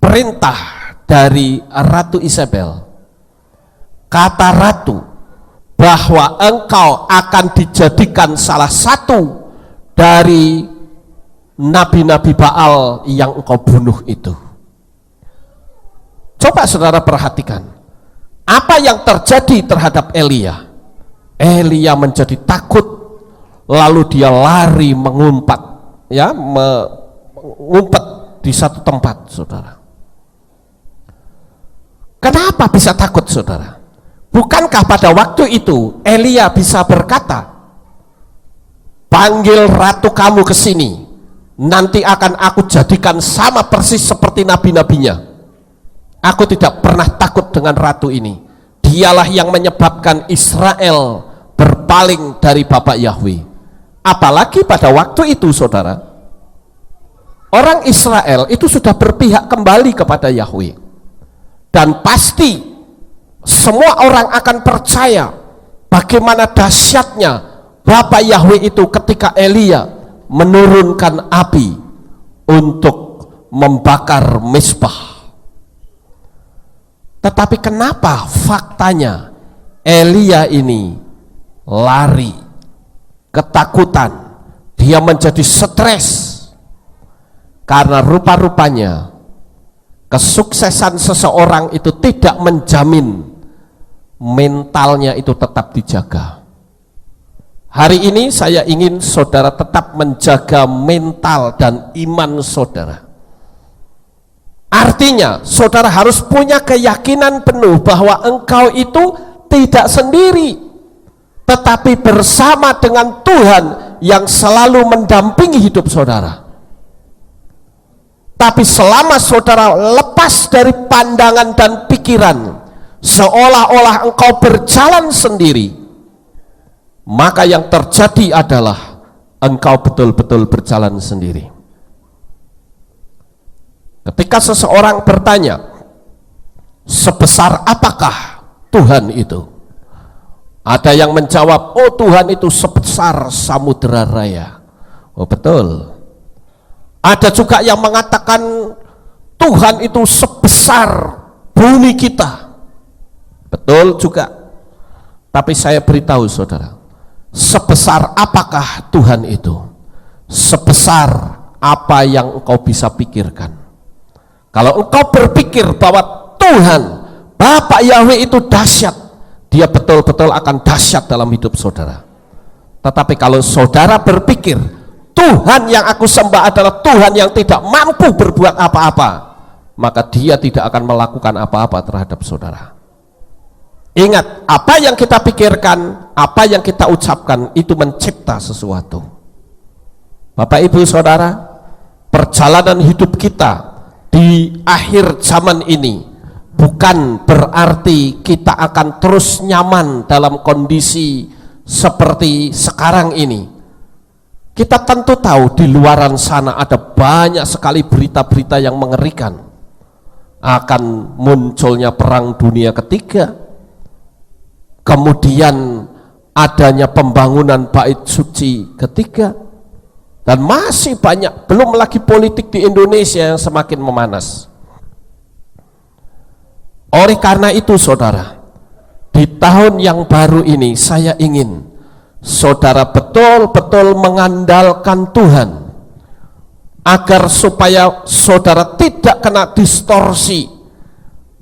Speaker 3: perintah dari Ratu Isabel, kata Ratu, bahwa engkau akan dijadikan salah satu dari nabi-nabi Baal yang engkau bunuh itu. Coba saudara perhatikan apa yang terjadi terhadap Elia. Elia menjadi takut, lalu dia lari mengumpat, ya, mengumpet di satu tempat, saudara. Kenapa bisa takut, saudara? Bukankah pada waktu itu Elia bisa berkata, panggil ratu kamu ke sini, nanti akan aku jadikan sama persis seperti nabi-nabinya. Aku tidak pernah takut dengan ratu ini. Dialah yang menyebabkan Israel berpaling dari Bapak Yahweh. Apalagi pada waktu itu, saudara, orang Israel itu sudah berpihak kembali kepada Yahweh. Dan pasti semua orang akan percaya bagaimana dahsyatnya Bapak Yahweh itu ketika Elia menurunkan api untuk membakar Mizpah. Tetapi kenapa faktanya Elia ini lari, ketakutan, dia menjadi stres? Karena rupa-rupanya kesuksesan seseorang itu tidak menjamin mentalnya itu tetap dijaga. Hari ini saya ingin saudara tetap menjaga mental dan iman saudara. Artinya saudara harus punya keyakinan penuh bahwa engkau itu tidak sendiri, tetapi bersama dengan Tuhan yang selalu mendampingi hidup saudara. Tapi selama saudara lepas dari pandangan dan pikiran, seolah-olah engkau berjalan sendiri, maka yang terjadi adalah engkau betul-betul berjalan sendiri. Ketika seseorang bertanya, sebesar apakah Tuhan itu? Ada yang menjawab, oh Tuhan itu sebesar samudera raya. Oh betul. Ada juga yang mengatakan Tuhan itu sebesar bumi kita. Betul juga. Tapi saya beritahu saudara, sebesar apakah Tuhan itu? Sebesar apa yang engkau bisa pikirkan. Kalau engkau berpikir bahwa Tuhan Bapak Yahweh itu dahsyat, dia betul-betul akan dahsyat dalam hidup saudara. Tetapi kalau saudara berpikir Tuhan yang aku sembah adalah Tuhan yang tidak mampu berbuat apa-apa, maka dia tidak akan melakukan apa-apa terhadap saudara. Ingat, apa yang kita pikirkan, apa yang kita ucapkan itu mencipta sesuatu. Bapak Ibu Saudara, perjalanan hidup kita di akhir zaman ini bukan berarti kita akan terus nyaman dalam kondisi seperti sekarang ini. Kita tentu tahu di luaran sana ada banyak sekali berita-berita yang mengerikan. Akan munculnya perang dunia ketiga, kemudian adanya pembangunan bait suci ketiga, dan masih banyak, belum lagi politik di Indonesia yang semakin memanas. Oleh karena itu saudara, di tahun yang baru ini saya ingin saudara betul-betul mengandalkan Tuhan, agar supaya saudara tidak kena distorsi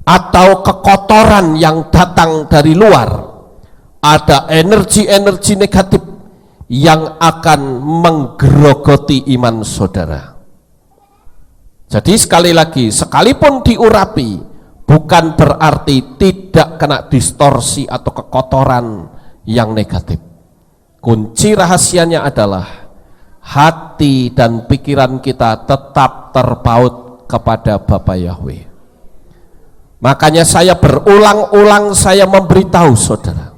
Speaker 3: atau kekotoran yang datang dari luar. Ada energi-energi negatif yang akan menggerogoti iman saudara. Jadi sekali lagi, sekalipun diurapi, bukan berarti tidak kena distorsi atau kekotoran yang negatif. Kunci rahasianya adalah hati dan pikiran kita tetap terpaut kepada Bapa Yahweh. Makanya saya berulang-ulang saya memberitahu saudara,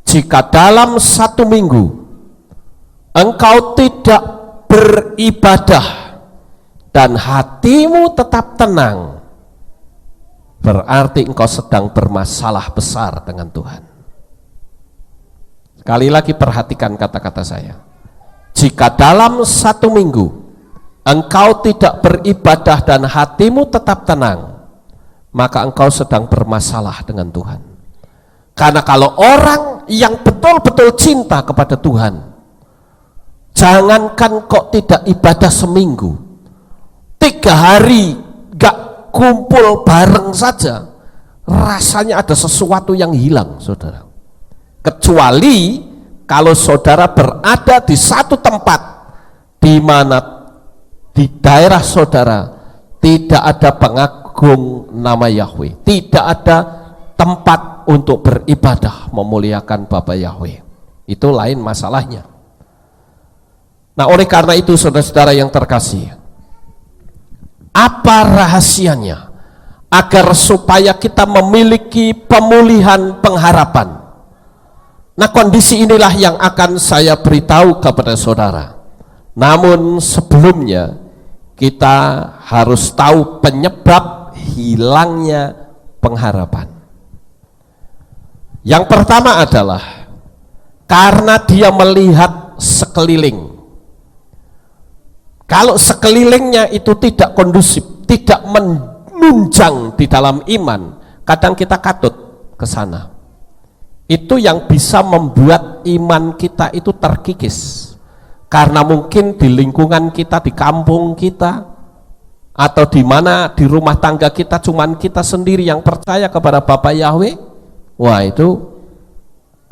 Speaker 3: jika dalam satu minggu engkau tidak beribadah, dan hatimu tetap tenang, berarti engkau sedang bermasalah besar dengan Tuhan. Sekali lagi perhatikan kata-kata saya. Jika dalam 1 minggu engkau tidak beribadah dan hatimu tetap tenang, maka engkau sedang bermasalah dengan Tuhan. Karena kalau orang yang betul-betul cinta kepada Tuhan, jangankan kok tidak ibadah seminggu, 3 hari gak kumpul bareng saja, rasanya ada sesuatu yang hilang, saudara. Kecuali kalau saudara berada di satu tempat di mana di daerah saudara tidak ada pengagung nama Yahweh, tidak ada tempat untuk beribadah memuliakan Bapa Yahweh, itu lain masalahnya. Nah, oleh karena itu saudara-saudara yang terkasih, apa rahasianya agar supaya kita memiliki pemulihan pengharapan? Nah, kondisi inilah yang akan saya beritahu kepada saudara. Namun sebelumnya kita harus tahu penyebab hilangnya pengharapan. Yang pertama adalah karena dia melihat sekeliling. Kalau sekelilingnya itu tidak kondusif, tidak menunjang di dalam iman, kadang kita katut ke sana. Itu yang bisa membuat iman kita itu terkikis. Karena mungkin di lingkungan kita, di kampung kita, atau di mana di rumah tangga kita cuman kita sendiri yang percaya kepada Bapa Yahweh, wah itu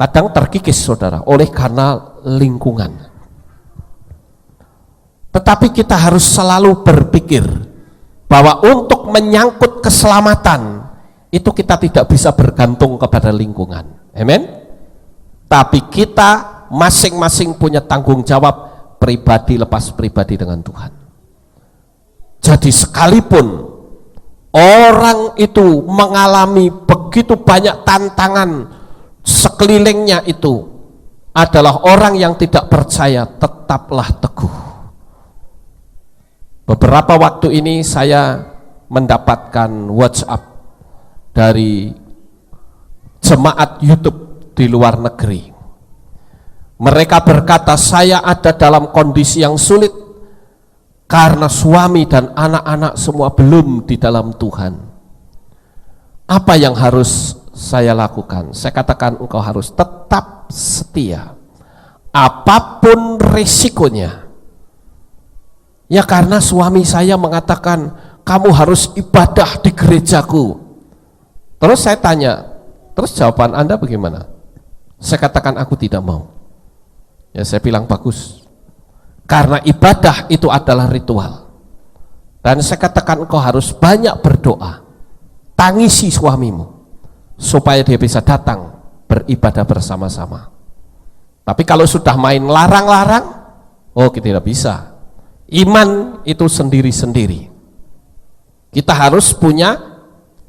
Speaker 3: kadang terkikis saudara, oleh karena lingkungan. Tetapi kita harus selalu berpikir bahwa untuk menyangkut keselamatan itu kita tidak bisa bergantung kepada lingkungan. Amen. Tapi kita masing-masing punya tanggung jawab pribadi lepas pribadi dengan Tuhan. Jadi sekalipun orang itu mengalami begitu banyak tantangan, sekelilingnya itu adalah orang yang tidak percaya, tetaplah teguh. Beberapa waktu ini saya mendapatkan WhatsApp dari jemaat YouTube di luar negeri. Mereka berkata, saya ada dalam kondisi yang sulit karena suami dan anak-anak semua belum di dalam Tuhan. Apa yang harus saya lakukan? Saya katakan, engkau harus tetap setia apapun risikonya. Ya, karena suami saya mengatakan kamu harus ibadah di gerejaku. Terus saya tanya, terus jawaban Anda bagaimana? Saya katakan aku tidak mau. Ya, saya bilang bagus. Karena ibadah itu adalah ritual. Dan saya katakan engkau harus banyak berdoa. Tangisi suamimu supaya dia bisa datang beribadah bersama-sama. Tapi kalau sudah main larang-larang, oh kita tidak bisa. Iman itu sendiri-sendiri. Kita harus punya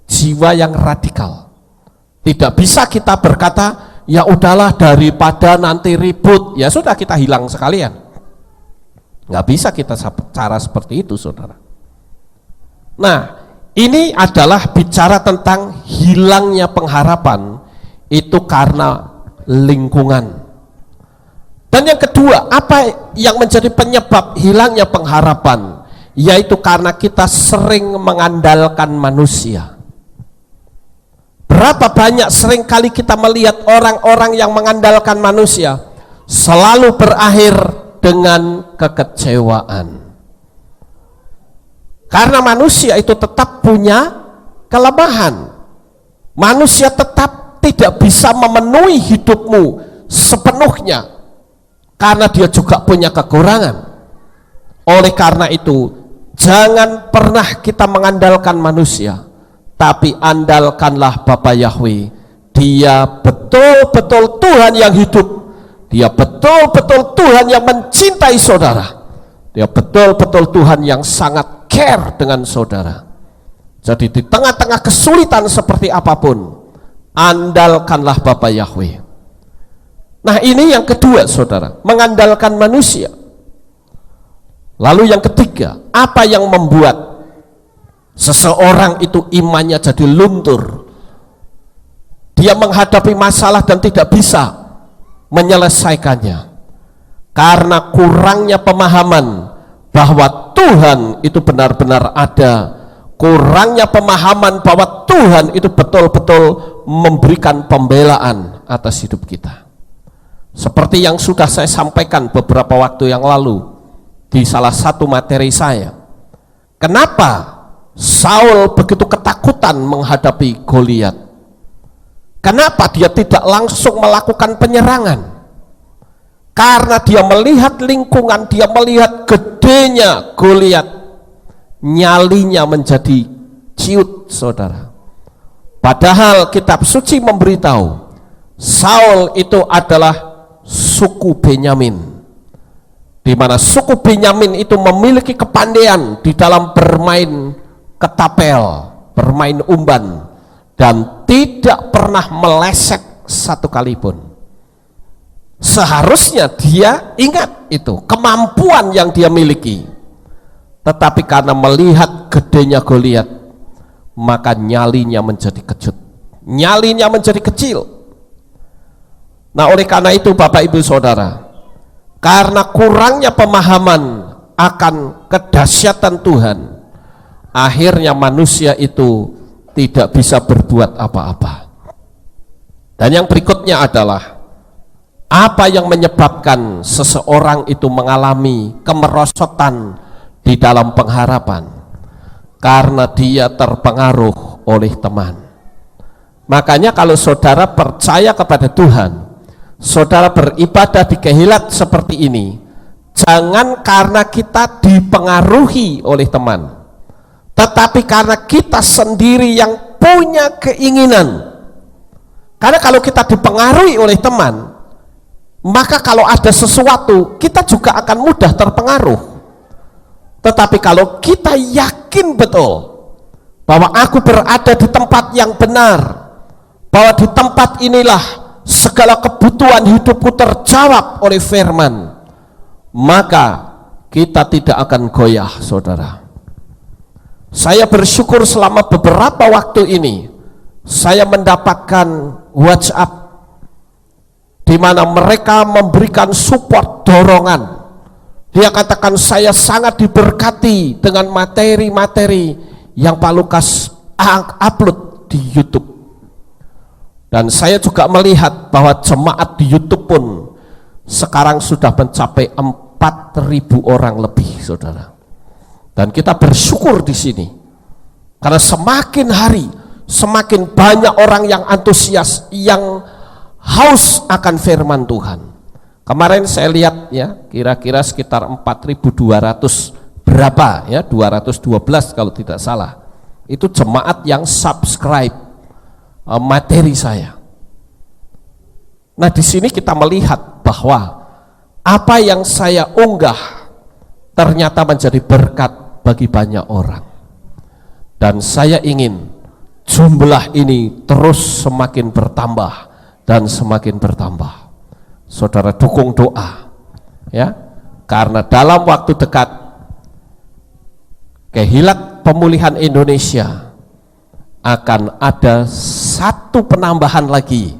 Speaker 3: jiwa yang radikal. Tidak bisa kita berkata, ya udahlah daripada nanti ribut, ya sudah kita hilang sekalian. Nggak bisa kita cara seperti itu, saudara. Nah, ini adalah bicara tentang hilangnya pengharapan itu karena lingkungan. Dan yang kedua, apa yang menjadi penyebab hilangnya pengharapan? Yaitu karena kita sering mengandalkan manusia. Berapa banyak sering kali kita melihat orang-orang yang mengandalkan manusia selalu berakhir dengan kekecewaan. Karena manusia itu tetap punya kelemahan. Manusia tetap tidak bisa memenuhi hidupmu sepenuhnya. Karena dia juga punya kekurangan. Oleh karena itu, jangan pernah kita mengandalkan manusia, tapi andalkanlah Bapa Yahweh. Dia betul-betul Tuhan yang hidup. Dia betul-betul Tuhan yang mencintai saudara. Dia betul-betul Tuhan yang sangat care dengan saudara. Jadi di tengah-tengah kesulitan seperti apapun, andalkanlah Bapa Yahweh. Nah, ini yang kedua saudara, mengandalkan manusia. Lalu yang ketiga, apa yang membuat seseorang itu imannya jadi luntur? Dia menghadapi masalah dan tidak bisa menyelesaikannya karena kurangnya pemahaman bahwa Tuhan itu benar-benar ada, kurangnya pemahaman bahwa Tuhan itu betul-betul memberikan pembelaan atas hidup kita. Seperti yang sudah saya sampaikan beberapa waktu yang lalu di salah satu materi saya, kenapa Saul begitu ketakutan menghadapi Goliat? Kenapa dia tidak langsung melakukan penyerangan? Karena dia melihat lingkungan, dia melihat gedenya Goliat, nyalinya menjadi ciut, saudara. Padahal kitab suci memberitahu Saul itu adalah suku Benyamin, di mana suku Benyamin itu memiliki kepandaian di dalam bermain ketapel, bermain umban, dan tidak pernah meleset satu kali pun. Seharusnya dia ingat itu kemampuan yang dia miliki, tetapi karena melihat gedenya Goliat, maka nyalinya menjadi kejut, nyalinya menjadi kecil. Nah, oleh karena itu Bapak Ibu Saudara, karena kurangnya pemahaman akan kedahsyatan Tuhan, akhirnya manusia itu tidak bisa berbuat apa-apa. Dan yang berikutnya adalah apa yang menyebabkan seseorang itu mengalami kemerosotan di dalam pengharapan? Karena dia terpengaruh oleh teman. Makanya kalau saudara percaya kepada Tuhan, saudara beribadah di Kehilat seperti ini, jangan karena kita dipengaruhi oleh teman, tetapi karena kita sendiri yang punya keinginan. Karena kalau kita dipengaruhi oleh teman, maka kalau ada sesuatu kita juga akan mudah terpengaruh. Tetapi kalau kita yakin betul bahwa aku berada di tempat yang benar, bahwa di tempat inilah segala kebutuhan hidupku terjawab oleh firman, maka kita tidak akan goyah, saudara. Saya bersyukur selama beberapa waktu ini saya mendapatkan WhatsApp di mana mereka memberikan support, dorongan. Dia katakan, saya sangat diberkati dengan materi-materi yang Pak Lukas upload di YouTube. Dan saya juga melihat bahwa jemaat di YouTube pun sekarang sudah mencapai 4.000 orang lebih, saudara. Dan kita bersyukur di sini karena semakin hari semakin banyak orang yang antusias, yang haus akan firman Tuhan. Kemarin saya lihat ya, kira-kira sekitar 4.200 berapa ya, 212 kalau tidak salah. Itu jemaat yang subscribe materi saya. Nah, di sini kita melihat bahwa apa yang saya unggah ternyata menjadi berkat bagi banyak orang. Dan saya ingin jumlah ini terus semakin bertambah dan semakin bertambah. Saudara dukung doa ya, karena dalam waktu dekat Kehilat Pemulihan Indonesia akan ada satu penambahan lagi.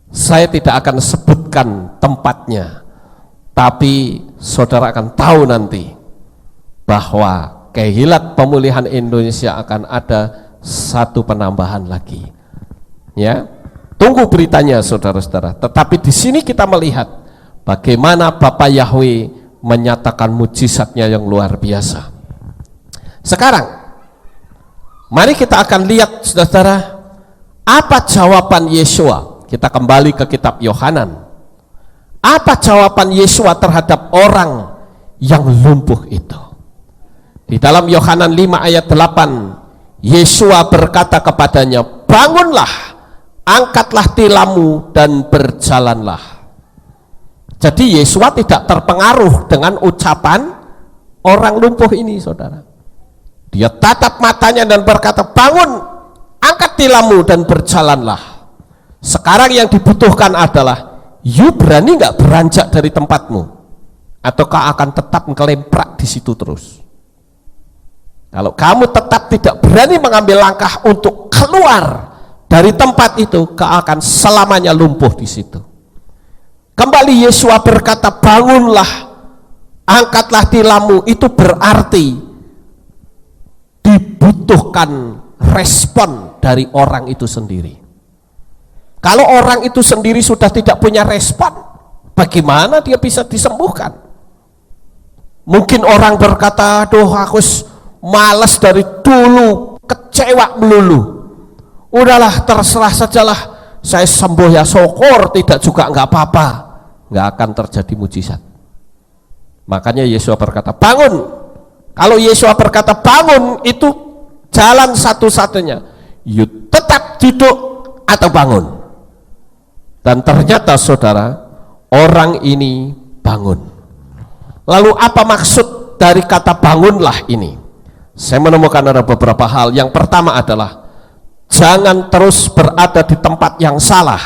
Speaker 3: Saya tidak akan sebutkan tempatnya, tapi saudara akan tahu nanti bahwa Kehilat Pemulihan Indonesia akan ada satu penambahan lagi. Ya, tunggu beritanya saudara-saudara. Tetapi di sini kita melihat bagaimana Bapak Yahweh menyatakan mujizatnya yang luar biasa. Sekarang mari kita akan lihat saudara, apa jawaban Yesua. Kita kembali ke kitab Yohanan. Apa jawaban Yesua terhadap orang yang lumpuh itu? Di dalam Yohanan 5 ayat 8, Yesua berkata kepadanya, bangunlah, angkatlah tilammu dan berjalanlah. Jadi Yesua tidak terpengaruh dengan ucapan orang lumpuh ini, saudara. Dia tatap matanya dan berkata, bangun, angkat tilammu dan berjalanlah. Sekarang yang dibutuhkan adalah, you berani nggak beranjak dari tempatmu? Ataukah akan tetap ngelemprak di situ terus? Kalau kamu tetap tidak berani mengambil langkah untuk keluar dari tempat itu, kau akan selamanya lumpuh di situ. Kembali Yesua berkata, bangunlah, angkatlah tilammu. Itu berarti dibutuhkan respon dari orang itu sendiri. Kalau orang itu sendiri sudah tidak punya respon, bagaimana dia bisa disembuhkan? Mungkin orang berkata, aduh aku males dari dulu, kecewa melulu, udahlah terserah sajalah, saya sembuh ya syukur, tidak juga nggak apa-apa. Nggak akan terjadi mujizat. Makanya Yesus berkata bangun. Kalau Yesus berkata bangun, itu jalan satu-satunya, you tetap duduk atau bangun. Dan ternyata saudara, orang ini bangun. Lalu apa maksud dari kata bangunlah ini? Saya menemukan ada beberapa hal. Yang pertama adalah jangan terus berada di tempat yang salah.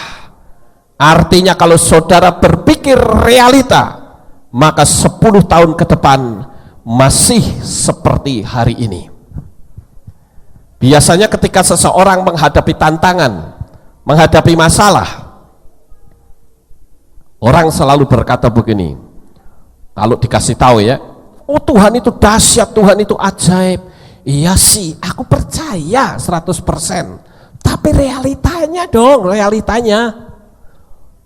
Speaker 3: Artinya kalau saudara berpikir realita, maka 10 tahun ke depan masih seperti hari ini. Biasanya ketika seseorang menghadapi tantangan, menghadapi masalah, orang selalu berkata begini, kalau dikasih tahu ya, oh Tuhan itu dahsyat, Tuhan itu ajaib. Iya sih, aku percaya 100%. Tapi realitanya dong, realitanya.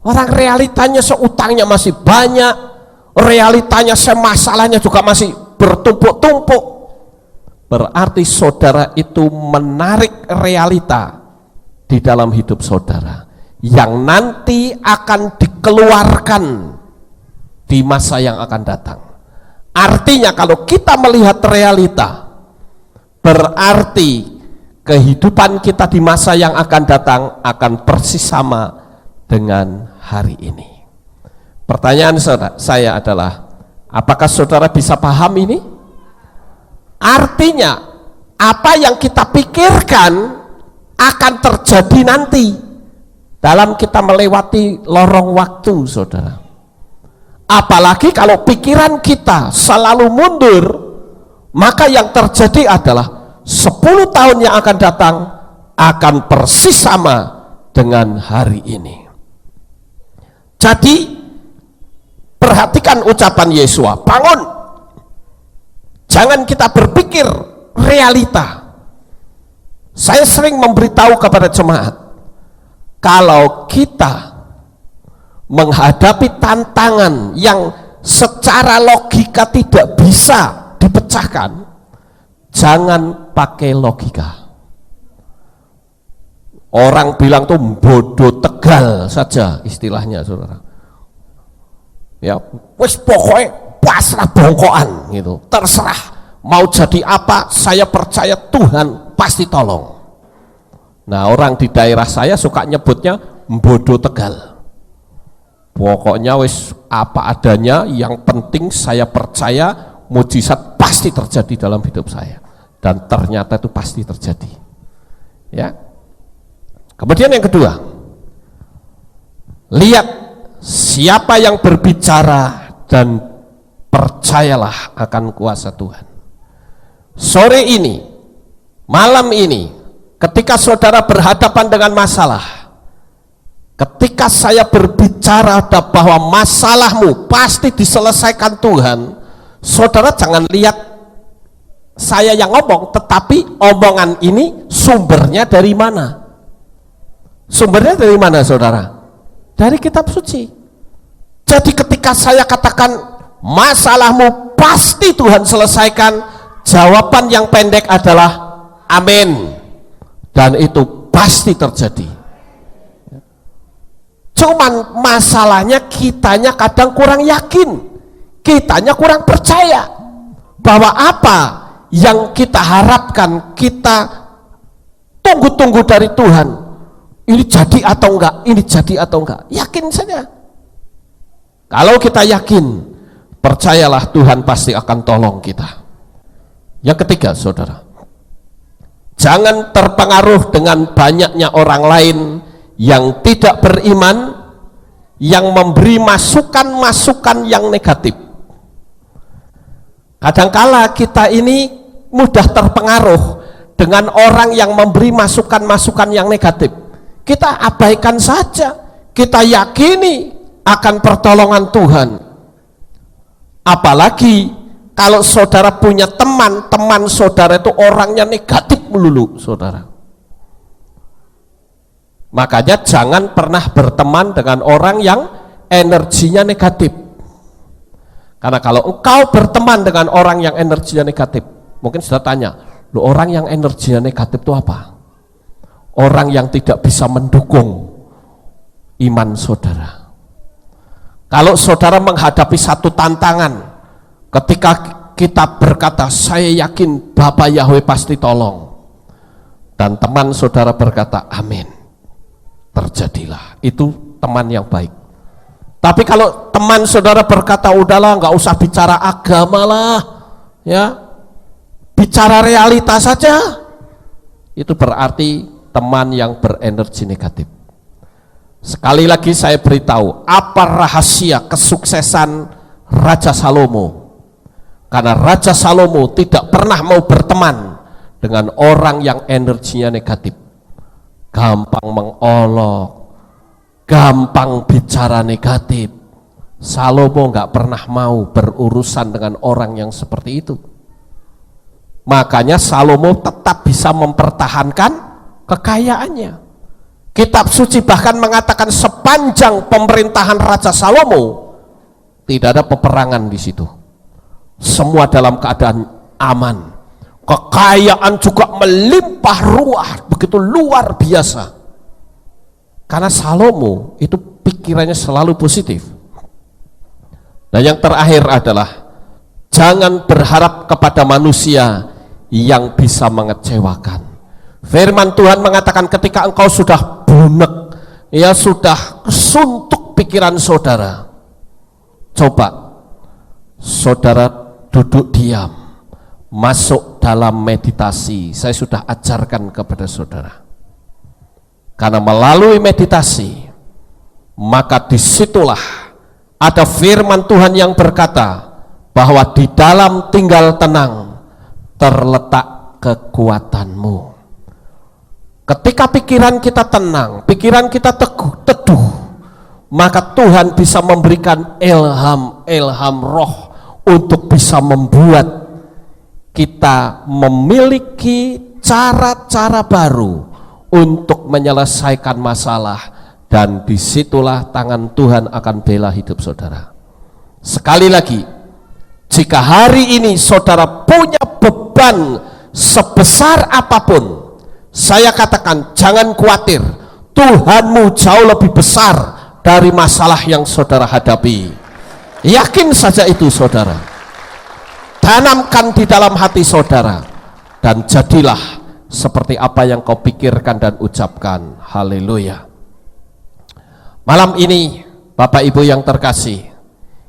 Speaker 3: Orang realitanya seutangnya masih banyak, realitanya semasalahnya juga masih bertumpuk-tumpuk. Berarti saudara itu menarik realita di dalam hidup saudara yang nanti akan dikeluarkan di masa yang akan datang. Artinya kalau kita melihat realita, berarti kehidupan kita di masa yang akan datang akan persis sama dengan hari ini. Pertanyaan saya adalah, apakah saudara bisa paham ini? Artinya apa yang kita pikirkan akan terjadi nanti dalam kita melewati lorong waktu, saudara. Apalagi kalau pikiran kita selalu mundur, maka yang terjadi adalah 10 tahun yang akan datang akan persis sama dengan hari ini. Jadi perhatikan ucapan Yesua, bangun. Jangan kita berpikir realita. Saya sering memberitahu kepada jemaat, kalau kita menghadapi tantangan yang secara logika tidak bisa dipecahkan, jangan pakai logika. Orang bilang tuh bodoh tegal saja istilahnya, saudara. Ya, wis pokoknya pasrah bongkoan gitu. Terserah mau jadi apa, saya percaya Tuhan pasti tolong. Nah, orang di daerah saya suka nyebutnya bodoh tegal. Pokoknya wis apa adanya, yang penting saya percaya mujizat pasti terjadi dalam hidup saya. Dan ternyata itu pasti terjadi. Ya. Kemudian yang kedua, lihat siapa yang berbicara dan percayalah akan kuasa Tuhan. Sore ini, malam ini, ketika saudara berhadapan dengan masalah, ketika saya berbicara bahwa masalahmu pasti diselesaikan Tuhan, saudara jangan lihat saya yang ngomong, tetapi omongan ini sumbernya dari mana? Sumbernya dari mana, saudara? Dari kitab suci. Jadi ketika saya katakan masalahmu pasti Tuhan selesaikan, jawaban yang pendek adalah amin, dan itu pasti terjadi. Cuman masalahnya kitanya kadang kurang yakin, kitanya kurang percaya bahwa apa yang kita harapkan, kita tunggu-tunggu dari Tuhan, ini jadi atau enggak, ini jadi atau enggak, yakin saja. Kalau kita yakin, percayalah Tuhan pasti akan tolong kita. Yang ketiga, saudara, jangan terpengaruh dengan banyaknya orang lain yang tidak beriman, yang memberi masukan-masukan yang negatif. Kadangkala kita ini mudah terpengaruh dengan orang yang memberi masukan-masukan yang negatif. Kita abaikan saja, kita yakini akan pertolongan Tuhan. Apalagi kalau saudara punya teman saudara itu orangnya negatif melulu, saudara. Makanya jangan pernah berteman dengan orang yang energinya negatif. Karena kalau engkau berteman dengan orang yang energinya negatif, mungkin sudah tanya, loh, orang yang energinya negatif itu apa? Orang yang tidak bisa mendukung iman saudara. Kalau saudara menghadapi satu tantangan, ketika kita berkata, saya yakin Bapak Yahweh pasti tolong, dan teman saudara berkata, amin, terjadilah. Itu teman yang baik. Tapi kalau teman saudara berkata, udahlah nggak usah bicara agama lah, ya, bicara realitas saja, itu berarti teman yang berenergi negatif. Sekali lagi saya beritahu, apa rahasia kesuksesan Raja Salomo? Karena Raja Salomo tidak pernah mau berteman dengan orang yang energinya negatif, gampang mengolok, gampang bicara negatif. Salomo nggak pernah mau berurusan dengan orang yang seperti itu. Makanya Salomo tetap bisa mempertahankan kekayaannya. Kitab suci bahkan mengatakan sepanjang pemerintahan Raja Salomo tidak ada peperangan di situ. Semua dalam keadaan aman. Kekayaan juga melimpah ruah, begitu luar biasa. Karena Salomo itu pikirannya selalu positif. Dan yang terakhir adalah jangan berharap kepada manusia yang bisa mengecewakan. Firman Tuhan mengatakan ketika engkau sudah bunek, ya sudah suntuk pikiran saudara, coba saudara duduk diam, masuk dalam meditasi. Saya sudah ajarkan kepada saudara. Karena melalui meditasi, maka disitulah ada firman Tuhan yang berkata bahwa di dalam tinggal tenang terletak kekuatanmu. Ketika pikiran kita tenang, pikiran kita teduh, maka Tuhan bisa memberikan ilham roh untuk bisa membuat kita memiliki cara-cara baru untuk menyelesaikan masalah, dan disitulah tangan Tuhan akan bela hidup saudara. Sekali lagi, jika hari ini saudara punya beban sebesar apapun, saya katakan jangan khawatir, Tuhanmu jauh lebih besar dari masalah yang saudara hadapi. Yakin saja itu saudara, tanamkan di dalam hati saudara, dan jadilah seperti apa yang kau pikirkan dan ucapkan. Haleluya. Malam ini Bapak Ibu yang terkasih,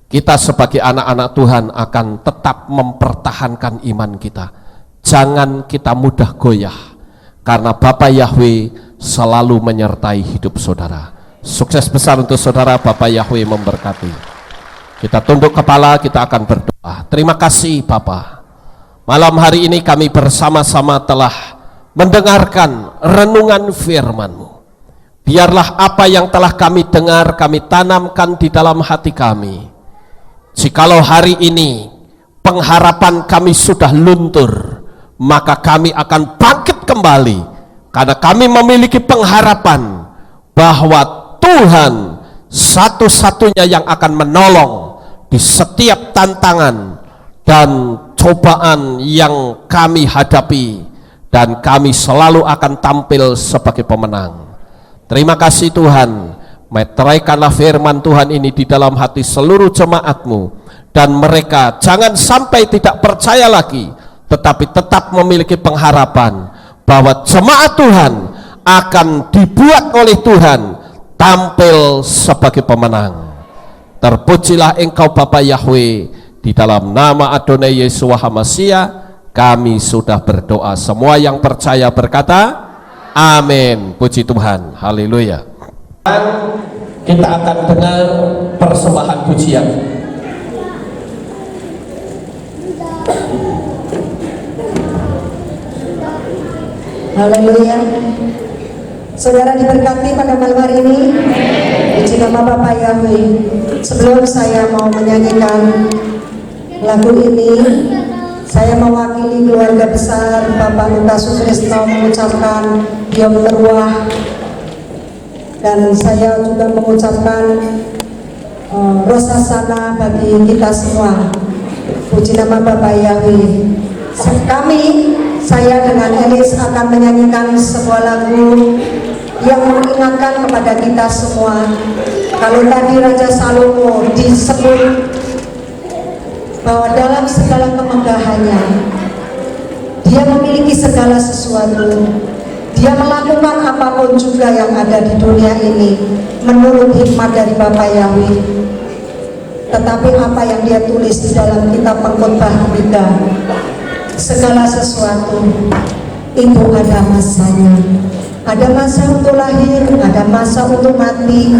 Speaker 3: kita sebagai anak-anak Tuhan akan tetap mempertahankan iman kita. Jangan kita mudah goyah, karena Bapak Yahweh selalu menyertai hidup saudara. Sukses besar untuk saudara, Bapak Yahweh memberkati. Kita tunduk kepala, kita akan berdoa. Terima kasih Bapa, malam hari ini kami bersama-sama telah mendengarkan renungan firman-Mu. Biarlah apa yang telah kami dengar, kami tanamkan di dalam hati kami. Jikalau hari ini pengharapan kami sudah luntur, maka kami akan bangkit kembali, karena kami memiliki pengharapan bahwa Tuhan satu-satunya yang akan menolong di setiap tantangan dan cobaan yang kami hadapi, dan kami selalu akan tampil sebagai pemenang. Terima kasih Tuhan, meteraikanlah firman Tuhan ini di dalam hati seluruh jemaat-Mu, dan mereka jangan sampai tidak percaya lagi, tetapi tetap memiliki pengharapan bahwa jemaat Tuhan akan dibuat oleh Tuhan tampil sebagai pemenang. Terpujilah Engkau Bapa Yahweh, di dalam nama Adonai Yesus HaMashiach kami sudah berdoa. Semua yang percaya berkata amin. Puji Tuhan, haleluya. Kita akan dengar persembahan pujian.
Speaker 4: Haleluya. Saudara diberkati pada malam hari ini. Puji nama Bapa Yahweh. Sebelum saya mau menyanyikan lagu ini, saya mewakili keluarga besar Bapak Lukas Sutrisno mengucapkan Yom Teruah, dan saya juga mengucapkan Rosasana bagi kita semua. Puji nama Bapa Yahweh. Saya dengan Elis akan menyanyikan sebuah lagu yang mengingatkan kepada kita semua. Kalau tadi Raja Salomo disebut bahwa dalam segala kemegahannya dia memiliki segala sesuatu, dia melakukan apapun juga yang ada di dunia ini menurut hikmat dari Bapa Yahweh. Tetapi apa yang dia tulis di dalam kitab Pengkhotbah 3, segala sesuatu itu ada masanya. Ada masa untuk lahir, ada masa untuk mati,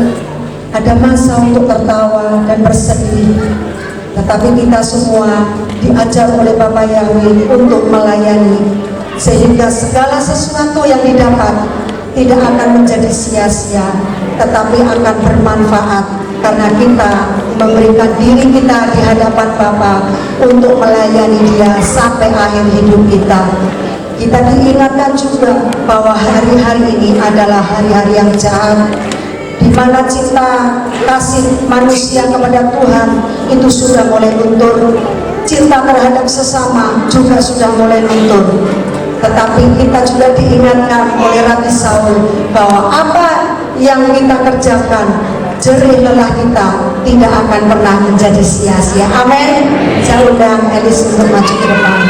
Speaker 4: ada masa untuk tertawa dan bersedih. Tetapi kita semua diajar oleh Bapa Yahweh untuk melayani, sehingga segala sesuatu yang didapat tidak akan menjadi sia-sia, tetapi akan bermanfaat karena kita memberikan diri kita di hadapan Bapa untuk melayani Dia sampai akhir hidup kita. Kita diingatkan juga bahwa hari-hari ini adalah hari-hari yang jahat, di mana cinta kasih manusia kepada Tuhan itu sudah mulai luntur, cinta terhadap sesama juga sudah mulai luntur. Tetapi kita juga diingatkan oleh Rabi Saul bahwa apa yang kita kerjakan, jerih lelah kita tidak akan pernah menjadi sia-sia. Amin. Saya undang Elis untuk maju ke depan.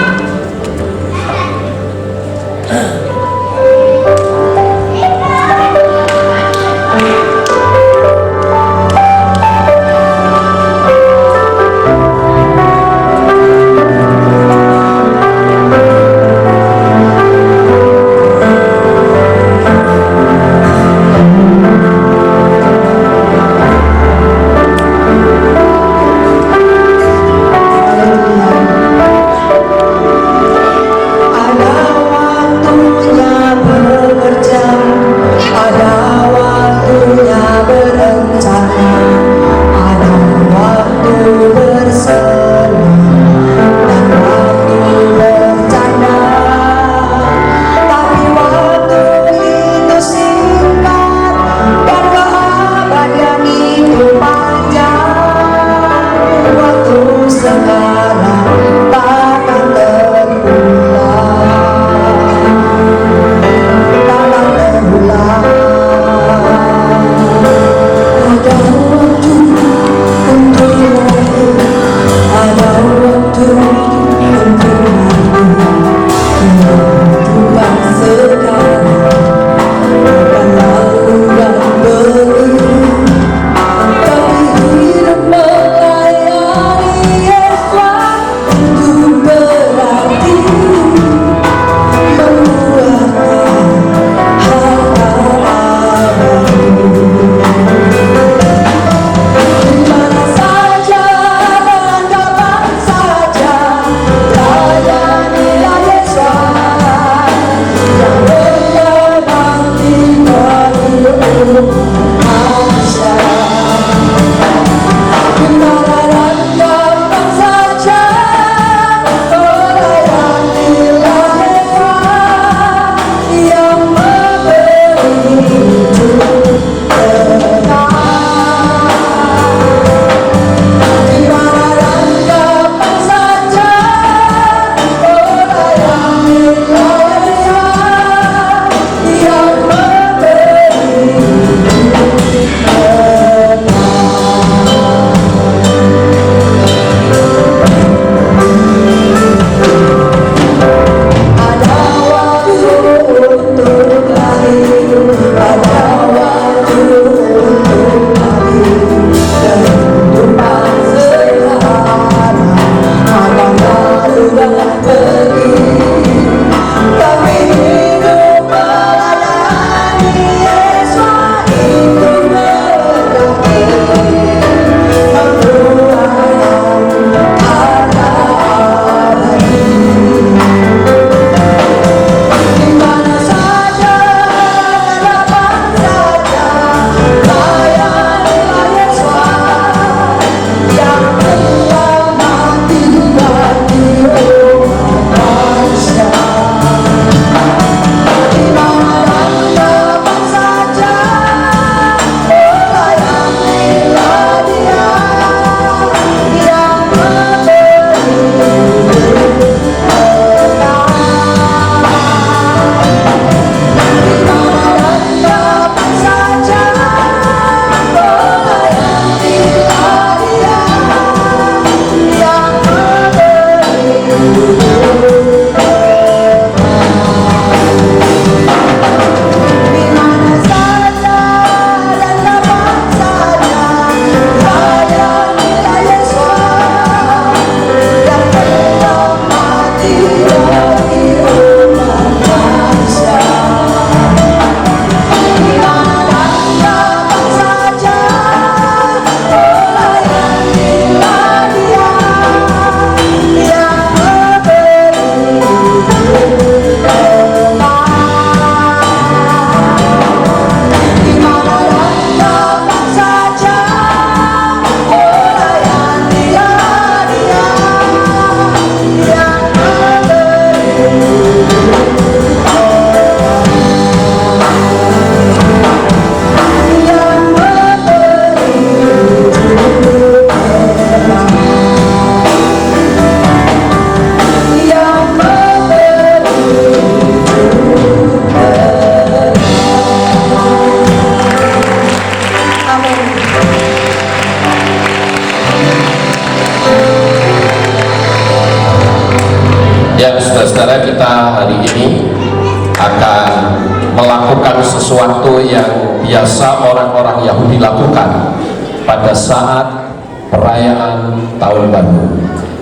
Speaker 3: sesuatu yang biasa orang-orang Yahudi lakukan pada saat perayaan tahun baru,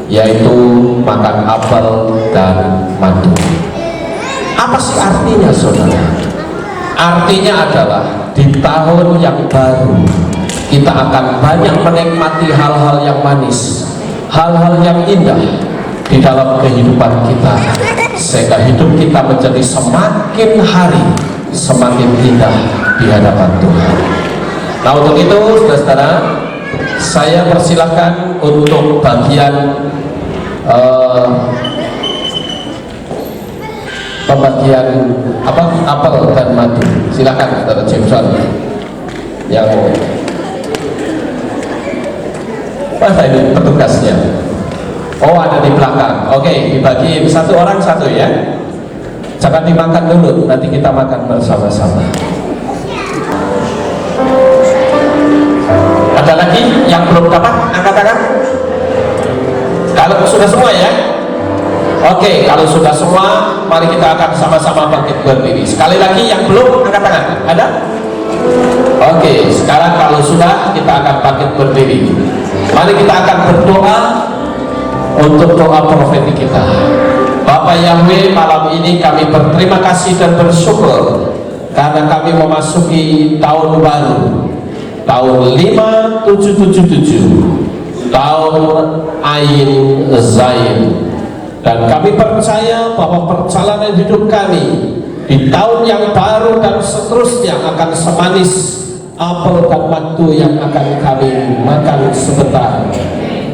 Speaker 3: yaitu makan apel dan madu. Apa sih artinya, saudara? Artinya adalah di tahun yang baru kita akan banyak menikmati hal-hal yang manis, hal-hal yang indah di dalam kehidupan kita, sehingga hidup kita menjadi semakin hari semakin indah di hadapan Tuhan. Nah, untuk itu saudara-saudara, saya persilakan untuk bagian pembagian apel dan madu. Silakan saudara Jameson yang mana ini petugasnya? Oh, ada di belakang. Oke, dibagi satu orang satu ya. Jangan dimakan dulu, nanti kita makan bersama-sama. Ada lagi yang belum dapat? Angkat tangan. Kalau sudah semua ya. Oke, kalau sudah semua, mari kita akan sama-sama bangkit berdiri. Sekali lagi yang belum, angkat tangan. Ada? Oke, sekarang kalau sudah, kita akan bangkit berdiri. Mari kita akan berdoa untuk doa profetik kita. Bapak Yahweh, malam ini kami berterima kasih dan bersyukur karena kami memasuki tahun baru, tahun 5777, tahun Ayin Zain. Dan kami percaya bahwa perjalanan hidup kami di tahun yang baru dan seterusnya akan semanis apel dan madu yang akan kami makan sebentar.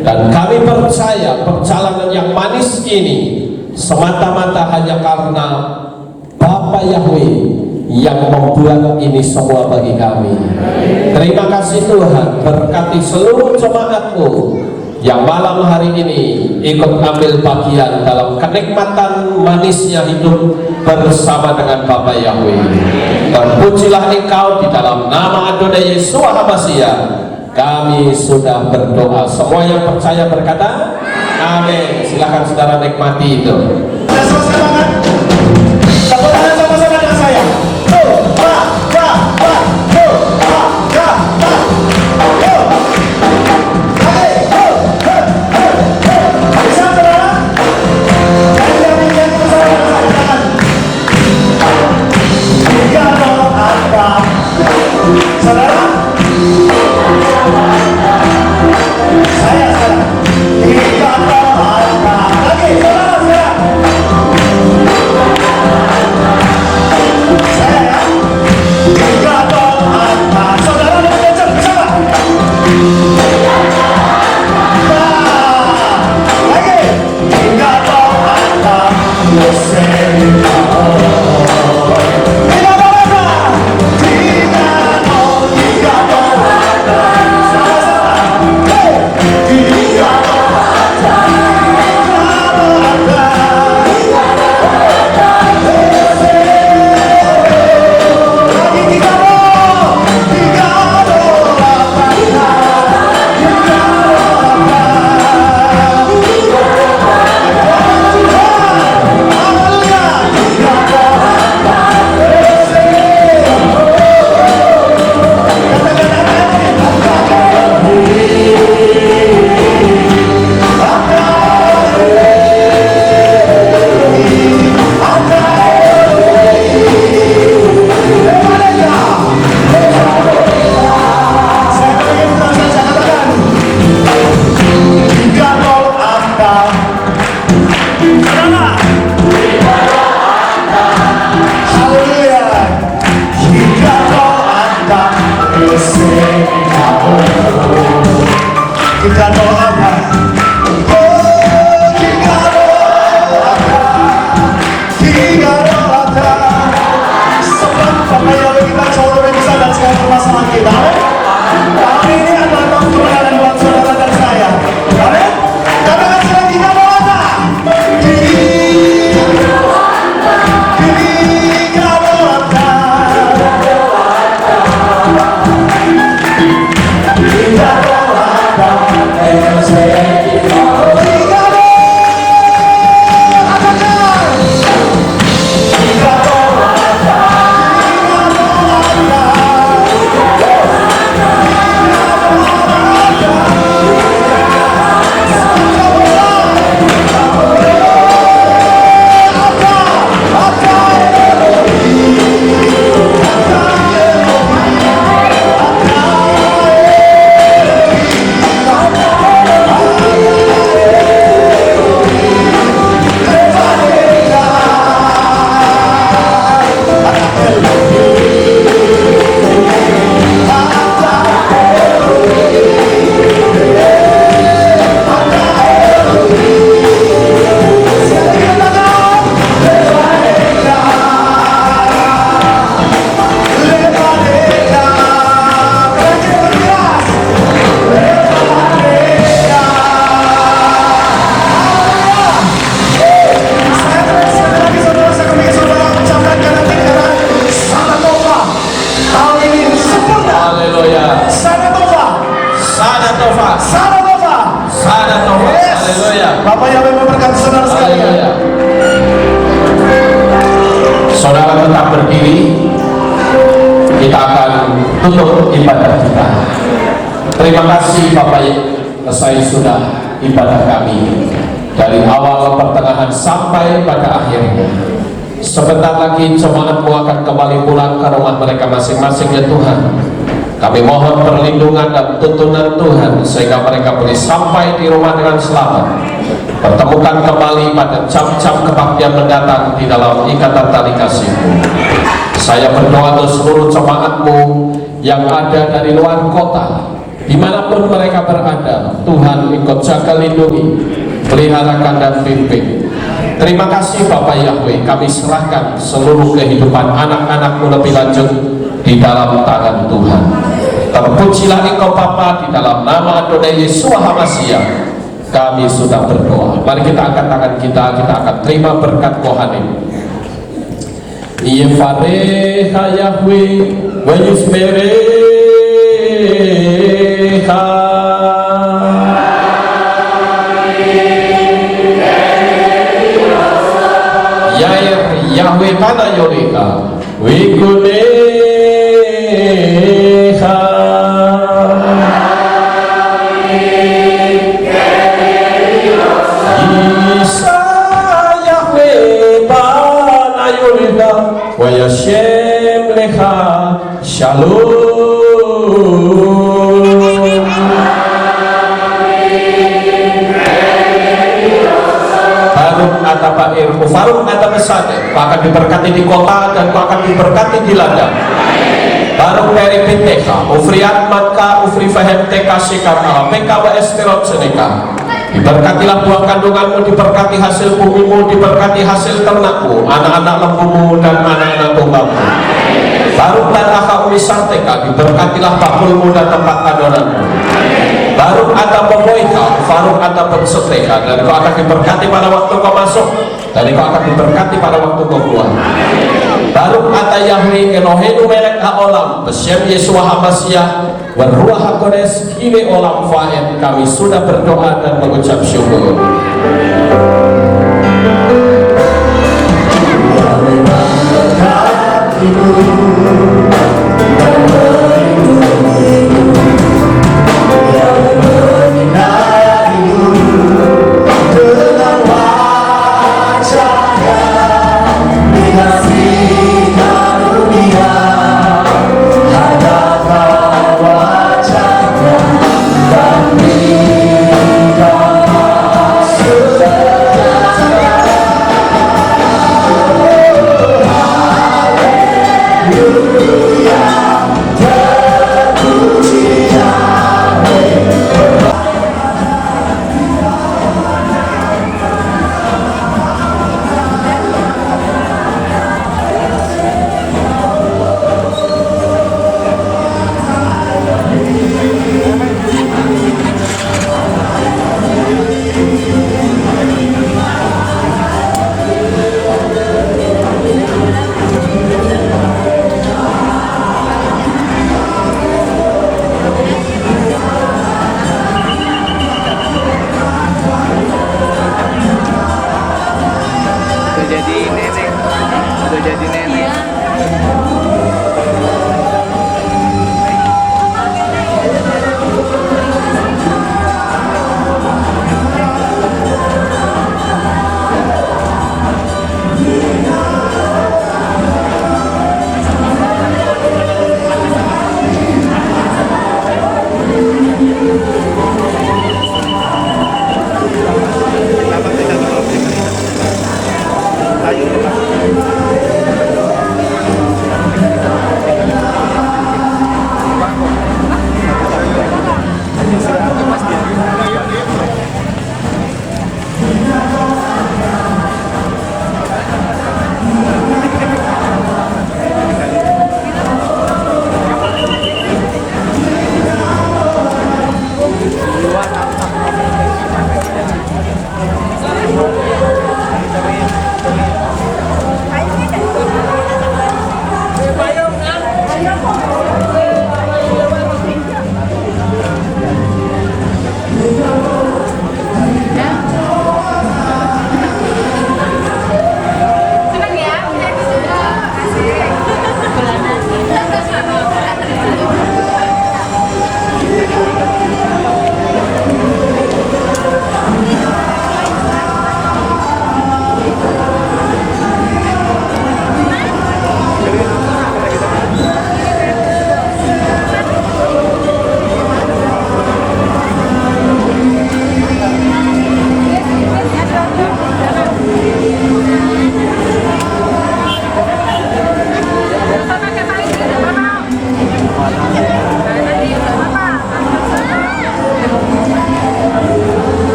Speaker 3: Dan kami percaya perjalanan yang manis ini semata-mata hanya karena Bapa Yahweh yang membuat ini semua bagi kami. Terima kasih Tuhan, berkati seluruh jemaatmu yang malam hari ini ikut ambil bagian dalam kenikmatan manisnya hidup bersama dengan Bapa Yahweh. Terpujilah Engkau di dalam nama Adonai Yesus HaMashiach. Kami sudah berdoa. Semua yang percaya berkata amin. Silakan saudara nikmati itu.
Speaker 2: Sudah selesai banget. Tepuk tangan sama-sama dengan saya. Bisa saudara? Dan yang ingin bersama dengan tangan. Tiga doa apa? Saudara? Saya tiga doa apa? Lagi saudara. Saya ya. Tiga doa apa? Saudara lebih kencang bersama. Lagi. Tiga doa apa? Kita doakan. Kita doakan. Sebab Bapak Yahweh kita jauh lebih besar dan segala permasalahan kita. Kali ini adalah tahun kemenangan buat saudara dan saya. Amin. Katakan sekali, kita doakan. Kita doakan. Kita doakan.
Speaker 3: Haleluya.
Speaker 2: Sana Tova.
Speaker 3: Sana Tova.
Speaker 2: Sana Tova.
Speaker 3: Sana Tova.
Speaker 2: Yes.
Speaker 3: Haleluya.
Speaker 2: Bapak Yahweh memberkati saudara sekalian.
Speaker 3: Haleluya. Saudara tetap berdiri. Kita akan tutup ibadah kita. Terima kasih Bapak, saya sudah ibadah kami dari awal, pertengahan sampai pada akhirnya. Sebentar lagi jemaatmu akan kembali pulang ke rumah mereka masing-masing ya Tuhan. Kami mohon perlindungan dan tuntunan Tuhan sehingga mereka boleh sampai di rumah dengan selamat, pertemukan kembali pada jam-jam kebaktian mendatang di dalam ikatan tali kasih-Mu. Saya berdoa untuk seluruh jemaatmu yang ada dari luar kota, dimanapun mereka berada. Tuhan ikut jaga, lindungi, peliharakan dan pimpin. Terima kasih Bapak Yahweh, kami serahkan seluruh kehidupan anak-anak-Mu lebih lanjut di dalam tangan Tuhan. Terpujilah Engkau Bapa, di dalam nama Adonai Yesus HaMashiach kami sudah berdoa. Mari kita angkat tangan kita akan terima berkat Kohanim. Yevareha Yahweh wa yusmereha. Yair Yahweh Tana Yoreha Wikuneha. Isa Yahweh Tana Yoreha wa Yashem Leha Shalom. Baruch atau Bair, Ufaruk atau Besade, kau akan diberkati di kota dan kau akan diberkati di ladang. Baruch dari Pinteka, Ufriat Matka, Ufri Fahem Teka Sikar Allah, Peka wa Esterot Seneka. Diberkatilah buah kandunganmu, diberkati hasil bumimu, diberkati hasil ternakmu, anak-anak lembumu dan anak-anak dombamu. Baruch dan Aka Umisanteka, diberkatilah bakulmu dan tempat adonanmu. Baruch ada Boboika, Faruk ada Benseteka, dan kau akan diberkati pada waktu kau masuk, dan kau akan diberkati pada waktu kau keluar. Baruch ada Yahweh Eloheinu melek haolam, Beshem Yeshua HaMashiach, Berruah HaKodes, Kini olam fa'ed. Kami sudah berdoa dan mengucap syukur.
Speaker 2: Yahweh memberkatimu dan